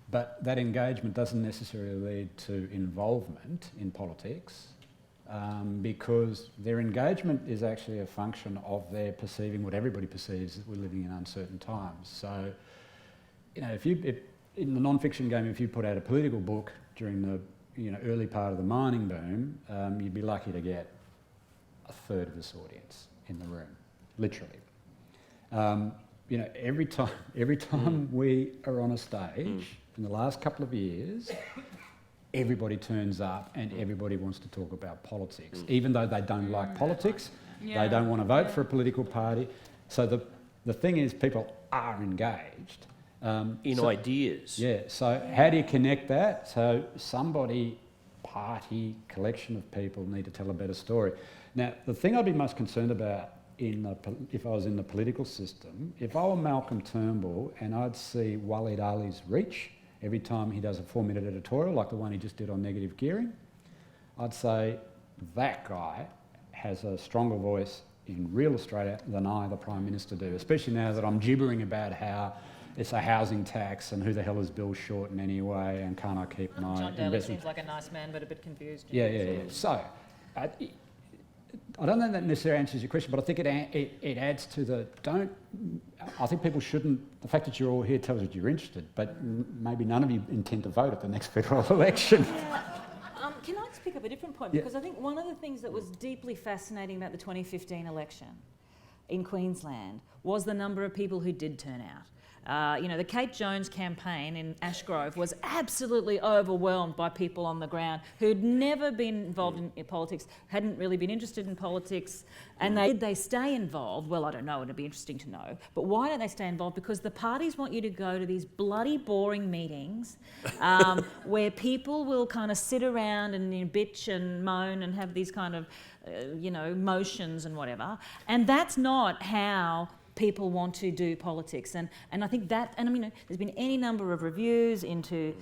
Speaker 4: but that engagement doesn't necessarily lead to involvement in politics, because their engagement is actually a function of their perceiving what everybody perceives, that we're living in uncertain times. So, if in the non-fiction game, if you put out a political book during the early part of the mining boom, you'd be lucky to get a third of this audience in the room, literally. Every time we are on a stage in the last couple of years, everybody turns up and everybody wants to talk about politics, even though they don't like politics. They don't want to vote for a political party. So the thing is, people are engaged.
Speaker 7: In ideas.
Speaker 4: Yeah, so how do you connect that? So somebody, party, collection of people need to tell a better story. Now, the thing I'd be most concerned about if I was in the political system, if I were Malcolm Turnbull and I'd see Walid Ali's reach every time he does a 4-minute editorial, like the one he just did on negative gearing, I'd say that guy has a stronger voice in real Australia than I, the Prime Minister, do, especially now that I'm gibbering about how it's a housing tax and who the hell is Bill Shorten anyway and can't I keep my
Speaker 5: John Daly
Speaker 4: investment...
Speaker 5: seems like a nice man but a bit confused.
Speaker 4: Yeah. So, I don't know that necessarily answers your question, but I think it adds to the... I think people shouldn't... The fact that you're all here tells us you're interested, but maybe none of you intend to vote at the next federal election.
Speaker 5: Can I just pick up a different point?
Speaker 4: Yeah.
Speaker 5: Because I think one of the things that was deeply fascinating about the 2015 election in Queensland was the number of people who did turn out. The Kate Jones campaign in Ashgrove was absolutely overwhelmed by people on the ground who'd never been involved in politics, hadn't really been interested in politics, and did they stay involved? Well, I don't know, it'd be interesting to know. But why don't they stay involved? Because the parties want you to go to these bloody boring meetings where people will kind of sit around and bitch and moan and have these kind of, motions and whatever. And that's not how people want to do politics, and I think that, there's been any number of reviews into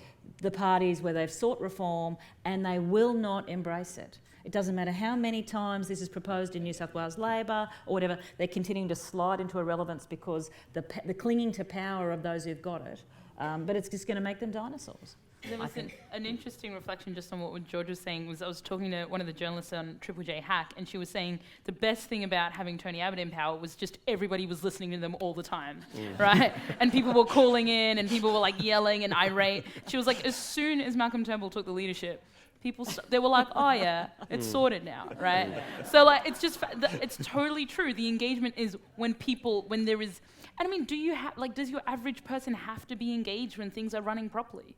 Speaker 5: the parties where they've sought reform and they will not embrace it. It doesn't matter how many times this is proposed in New South Wales Labor or whatever, they're continuing to slide into irrelevance because the clinging to power of those who've got it, but it's just going to make them dinosaurs.
Speaker 3: There was an interesting reflection just on what George was saying. I was talking to one of the journalists on Triple J Hack, and she was saying the best thing about having Tony Abbott in power was just everybody was listening to them all the time, right? And people were calling in, and people were like yelling and irate. She was like, as soon as Malcolm Turnbull took the leadership, they were like, oh yeah, it's sorted now, right? So like, it's totally true. The engagement is when there is. And does your average person have to be engaged when things are running properly?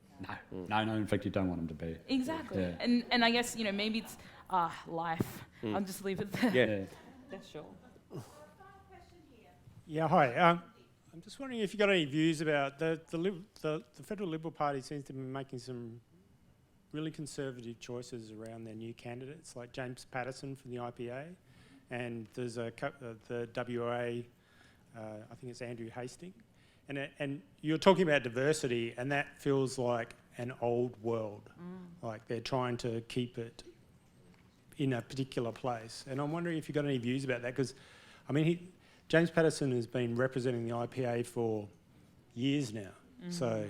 Speaker 4: No. In fact, you don't want them to be.
Speaker 3: Exactly.
Speaker 4: Yeah.
Speaker 3: And I guess, maybe it's life. I'll just leave it there.
Speaker 7: Yeah.
Speaker 5: That's sure.
Speaker 9: Yeah, hi. I'm just wondering if you've got any views about the Federal Liberal Party seems to be making some really conservative choices around their new candidates, like James Patterson from the IPA, and there's the WA, I think it's Andrew Hastings. And you're talking about diversity, and that feels like an old world. Like they're trying to keep it in a particular place. And I'm wondering if you've got any views about that, because, James Patterson has been representing the IPA for years now.
Speaker 5: So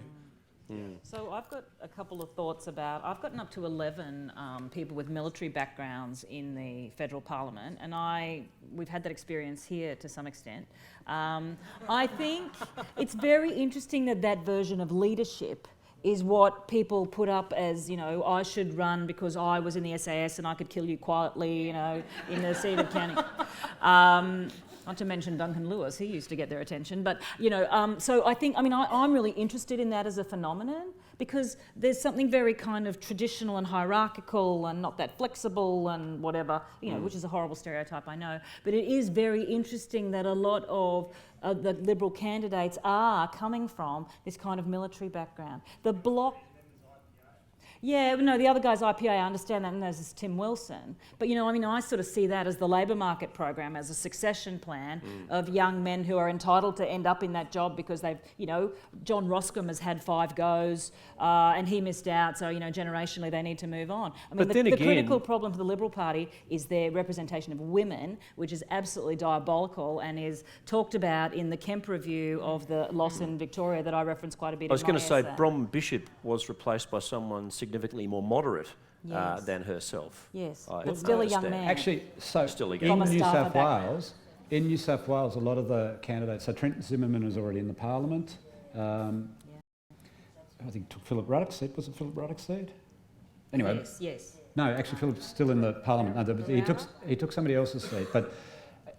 Speaker 5: I've got a couple of thoughts about, I've gotten up to 11 people with military backgrounds in the federal parliament, and we've had that experience here to some extent. I think it's very interesting that version of leadership is what people put up as, I should run because I was in the SAS and I could kill you quietly, in the seat of county. Not to mention Duncan Lewis, he used to get their attention. But, so I think, I'm really interested in that as a phenomenon because there's something very kind of traditional and hierarchical and not that flexible and whatever, which is a horrible stereotype, I know. But it is very interesting that a lot of the Liberal candidates are coming from this kind of military background. The Bloc... Yeah, no, the other guy's IPA, I understand that, and there's this Tim Wilson. But, I sort of see that as the labour market program, as a succession plan of young men who are entitled to end up in that job because they've, John Roscombe has had 5 goes and he missed out, so, generationally they need to move on. The critical problem for the Liberal Party is their representation of women, which is absolutely diabolical and is talked about in the Kemp review of the loss in Victoria that I referenced quite a bit.
Speaker 7: I was going to say Brom Bishop was replaced by someone significantly more moderate than herself.
Speaker 5: Yes, but still a young man.
Speaker 4: Actually, so
Speaker 7: still
Speaker 4: in New South Wales, a lot of the candidates, so Trent Zimmerman was already in the parliament. I think took Philip Ruddock's seat. Was it Philip Ruddock's seat? Anyway.
Speaker 5: Yes.
Speaker 4: No, actually Philip's still in the parliament. No, he took somebody else's seat. But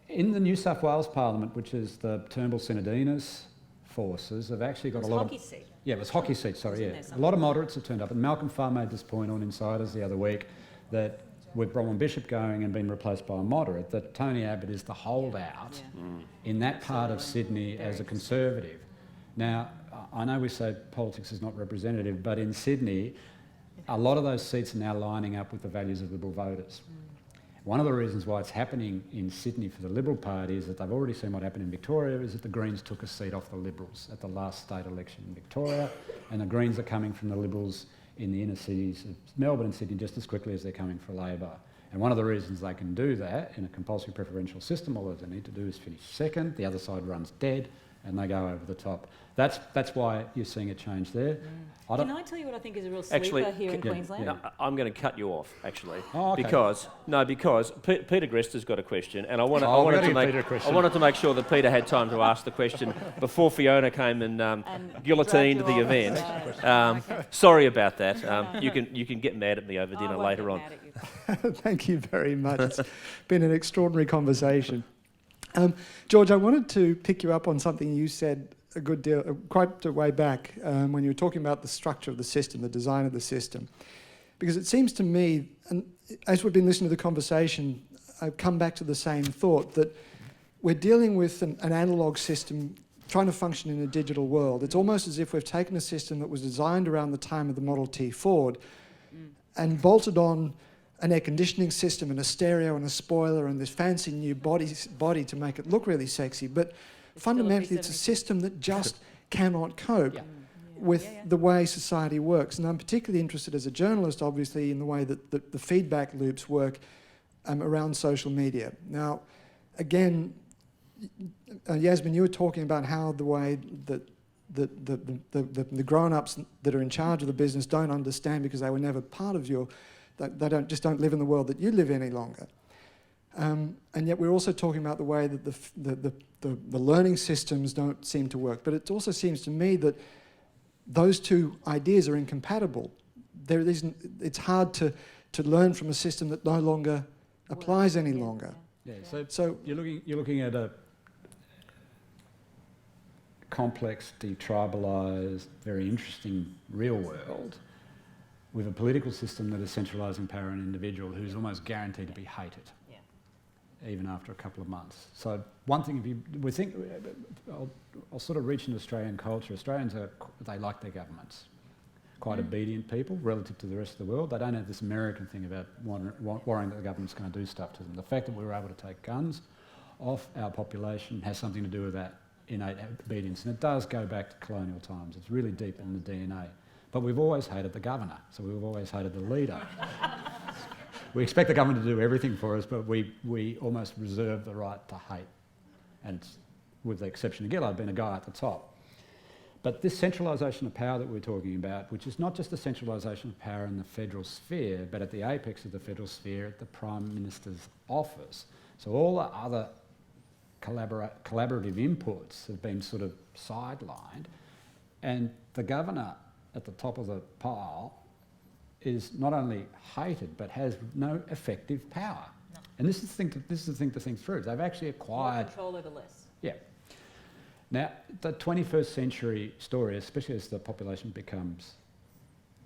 Speaker 4: in the New South Wales Parliament, which is the Turnbull Sinodinos forces, have actually got a lot of...
Speaker 5: Hockey seat.
Speaker 4: Yeah, it was hockey seats, sorry,
Speaker 5: Wasn't
Speaker 4: yeah.
Speaker 5: there
Speaker 4: A
Speaker 5: something?
Speaker 4: lot of moderates have turned up. And Malcolm Farr made this point on Insiders the other week that with Bronwyn Bishop going and being replaced by a moderate, that Tony Abbott is the holdout in that part of Sydney as a Conservative. Now, I know we say politics is not representative, but in Sydney, a lot of those seats are now lining up with the values of Liberal voters. One of the reasons why it's happening in Sydney for the Liberal Party is that they've already seen what happened in Victoria, is that the Greens took a seat off the Liberals at the last state election in Victoria, and the Greens are coming from the Liberals in the inner cities of Melbourne and Sydney just as quickly as they're coming for Labor. And one of the reasons they can do that in a compulsory preferential system, all they need to do is finish second, the other side runs dead, and they go over the top. That's why you're seeing a change there.
Speaker 5: Can I tell you what I think is a real sleeper
Speaker 7: Actually,
Speaker 5: here in Queensland?
Speaker 7: No, I'm going to cut you off, actually,
Speaker 4: Oh, okay.
Speaker 7: because Peter Grester's got a question, and I wanted to make sure that Peter had time to ask the question before Fiona came and guillotined
Speaker 5: dragged
Speaker 7: the
Speaker 5: you
Speaker 7: event.
Speaker 5: Okay.
Speaker 7: Sorry about that. You can get mad at me over dinner later on.
Speaker 10: Thank you very much. It's been an extraordinary conversation. George, I wanted to pick you up on something you said a good deal, quite a way back, when you were talking about the structure of the system, the design of the system. Because it seems to me, and as we've been listening to the conversation, I've come back to the same thought, that we're dealing with an analogue system trying to function in a digital world. It's almost as if we've taken a system that was designed around the time of the Model T Ford and bolted on an air conditioning system and a stereo and a spoiler and this fancy new body to make it look really sexy. But fundamentally, it's a system that just cannot cope with the way society works. And I'm particularly interested as a journalist, obviously, in the way that the feedback loops work around social media. Now, again, Yassmin, you were talking about how the way that the grown-ups that are in charge of the business don't understand because they were never part of they don't live in the world that you live in any longer. And yet we're also talking about the way that the learning systems don't seem to work. But it also seems to me that those two ideas are incompatible. It's hard to learn from a system that no longer applies any longer.
Speaker 4: Yeah, so you're looking at a complex, detribalised, very interesting real world with a political system that is centralising power in an individual who's almost guaranteed to be hated, even after a couple of months. So one thing, I'll sort of reach into Australian culture. Australians they like their governments. Quite obedient people relative to the rest of the world. They don't have this American thing about worrying that the government's going to do stuff to them. The fact that we were able to take guns off our population has something to do with that innate obedience. And it does go back to colonial times. It's really deep in the DNA. But we've always hated the governor, so we've always hated the leader. We expect the government to do everything for us, but we almost reserve the right to hate. And with the exception of Gillard being a guy at the top. But this centralisation of power that we're talking about, which is not just the centralisation of power in the federal sphere, but at the apex of the federal sphere at the Prime Minister's office. So all the other collaborative inputs have been sort of sidelined, and the governor at the top of the pile is not only hated but has no effective power. No. And this is the thing to think through. They've actually acquired
Speaker 5: control over less.
Speaker 4: Yeah. Now, the 21st century story, especially as the population becomes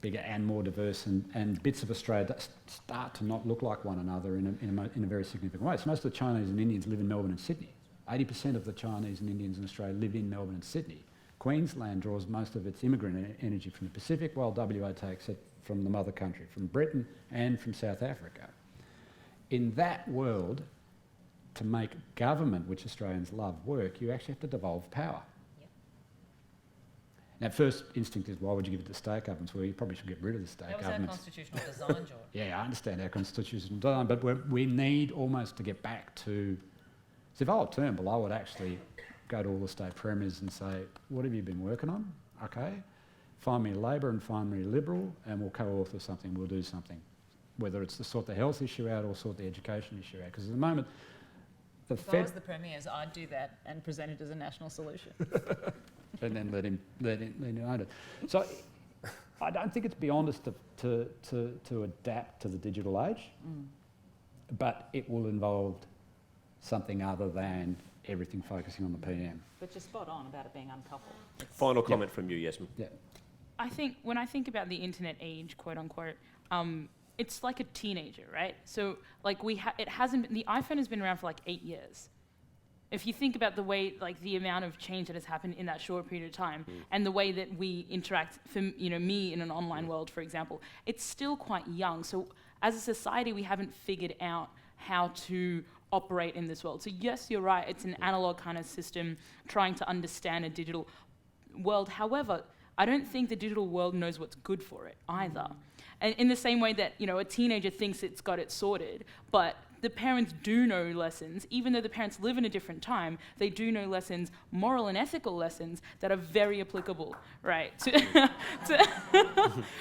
Speaker 4: bigger and more diverse, and bits of Australia that start to not look like one another in a very significant way. So most of the Chinese and Indians live in Melbourne and Sydney. 80% of the Chinese and Indians in Australia live in Melbourne and Sydney. Queensland draws most of its immigrant energy from the Pacific, while WA takes it from the mother country, from Britain and from South Africa. In that world, to make government, which Australians love, work, you actually have to devolve power. Yep. Now, first instinct is, why would you give it to state governments? Well, you probably should get rid of the state governments.
Speaker 3: That was our constitutional design, George.
Speaker 4: Yeah, I understand our constitutional design, but we need almost to get back to... So if I were Turnbull, I would actually go to all the state premiers and say, what have you been working on? Okay, find me a Labor and find me a Liberal, and we'll co-author something, we'll do something. Whether it's to sort the health issue out or sort the education issue out. Because at the moment,
Speaker 3: if I was the premiers, I'd do that and present it as a national solution.
Speaker 4: And then let him own it. So I don't think it's beyond us to adapt to the digital age, but it will involve something other than everything focusing on the PM.
Speaker 5: But you're spot on about it being uncoupled.
Speaker 7: Final comment from you, Yassmin.
Speaker 4: Yeah.
Speaker 3: I think when I think about the internet age, quote unquote, it's like a teenager, right? So like it hasn't been, the iPhone has been around for like 8 years. If you think about the way, like the amount of change that has happened in that short period of time, and the way that we interact, for me in an online world, for example, it's still quite young. So as a society, we haven't figured out how to operate in this world. So yes, you're right, it's an analog kind of system trying to understand a digital world. However, I don't think the digital world knows what's good for it either. And in the same way that, a teenager thinks it's got it sorted, but the parents do know lessons, even though the parents live in a different time, they do know lessons, moral and ethical lessons that are very applicable, right?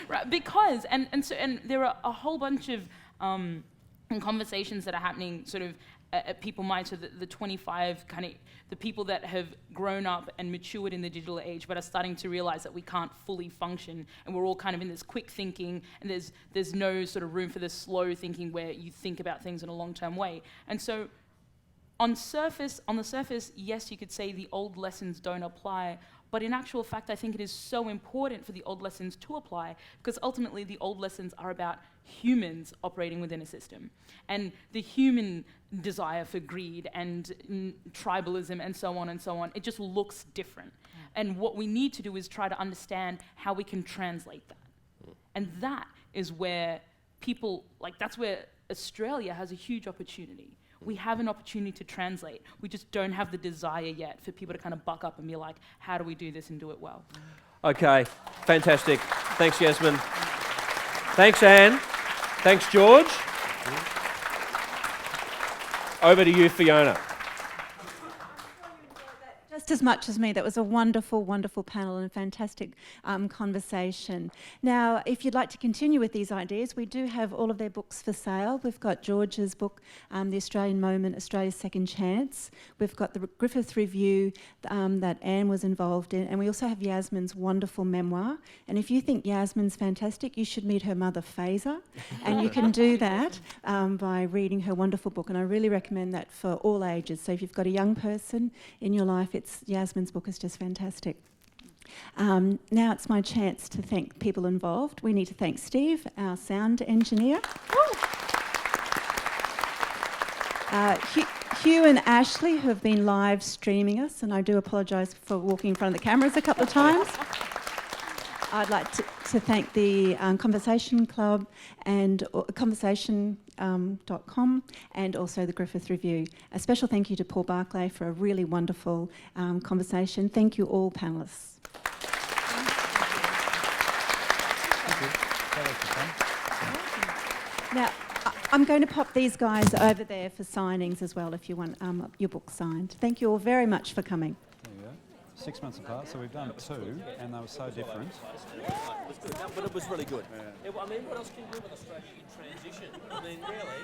Speaker 3: Right, because, and there are a whole bunch of conversations that are happening sort of at people minds, so the 25 kind of, the people that have grown up and matured in the digital age but are starting to realize that we can't fully function, and we're all kind of in this quick thinking, and there's no sort of room for this slow thinking where you think about things in a long-term way. And so on the surface, yes, you could say the old lessons don't apply, but in actual fact, I think it is so important for the old lessons to apply, because ultimately the old lessons are about humans operating within a system, and the human desire for greed and tribalism and so on and so on. It just looks different. And what we need to do is try to understand how we can translate that. And that is where that's where Australia has a huge opportunity. We have an opportunity to translate. We just don't have the desire yet for people to kind of buck up and be like, how do we do this and do it well?
Speaker 7: Okay, fantastic. Thanks, Yassmin. Thanks, Anne. Thanks, George. Over to you, Fiona.
Speaker 11: Just as much as me. That was a wonderful, wonderful panel and fantastic conversation. Now, if you'd like to continue with these ideas, we do have all of their books for sale. We've got George's book, The Australian Moment, Australia's Second Chance. We've got the Griffith Review that Anne was involved in, and we also have Yassmin's wonderful memoir. And if you think Yassmin's fantastic, you should meet her mother, Fazer, and you can do that by reading her wonderful book. And I really recommend that for all ages. So if you've got a young person in your life, Yassmin's book is just fantastic. Now it's my chance to thank people involved. We need to thank Steve, our sound engineer. Hugh and Ashley, who have been live streaming us, and I do apologise for walking in front of the cameras a couple of times. I'd like to thank the Conversation Club and conversation.com and also the Griffith Review. A special thank you to Paul Barclay for a really wonderful conversation. Thank you all panellists. Now, I'm going to pop these guys over there for signings as well if you want your book signed. Thank you all very much for coming.
Speaker 4: 6 months apart, so we've done 2, and they were so different.
Speaker 1: It was good, but it was really good. I mean, what else can you do with Australia in transition? I mean, really.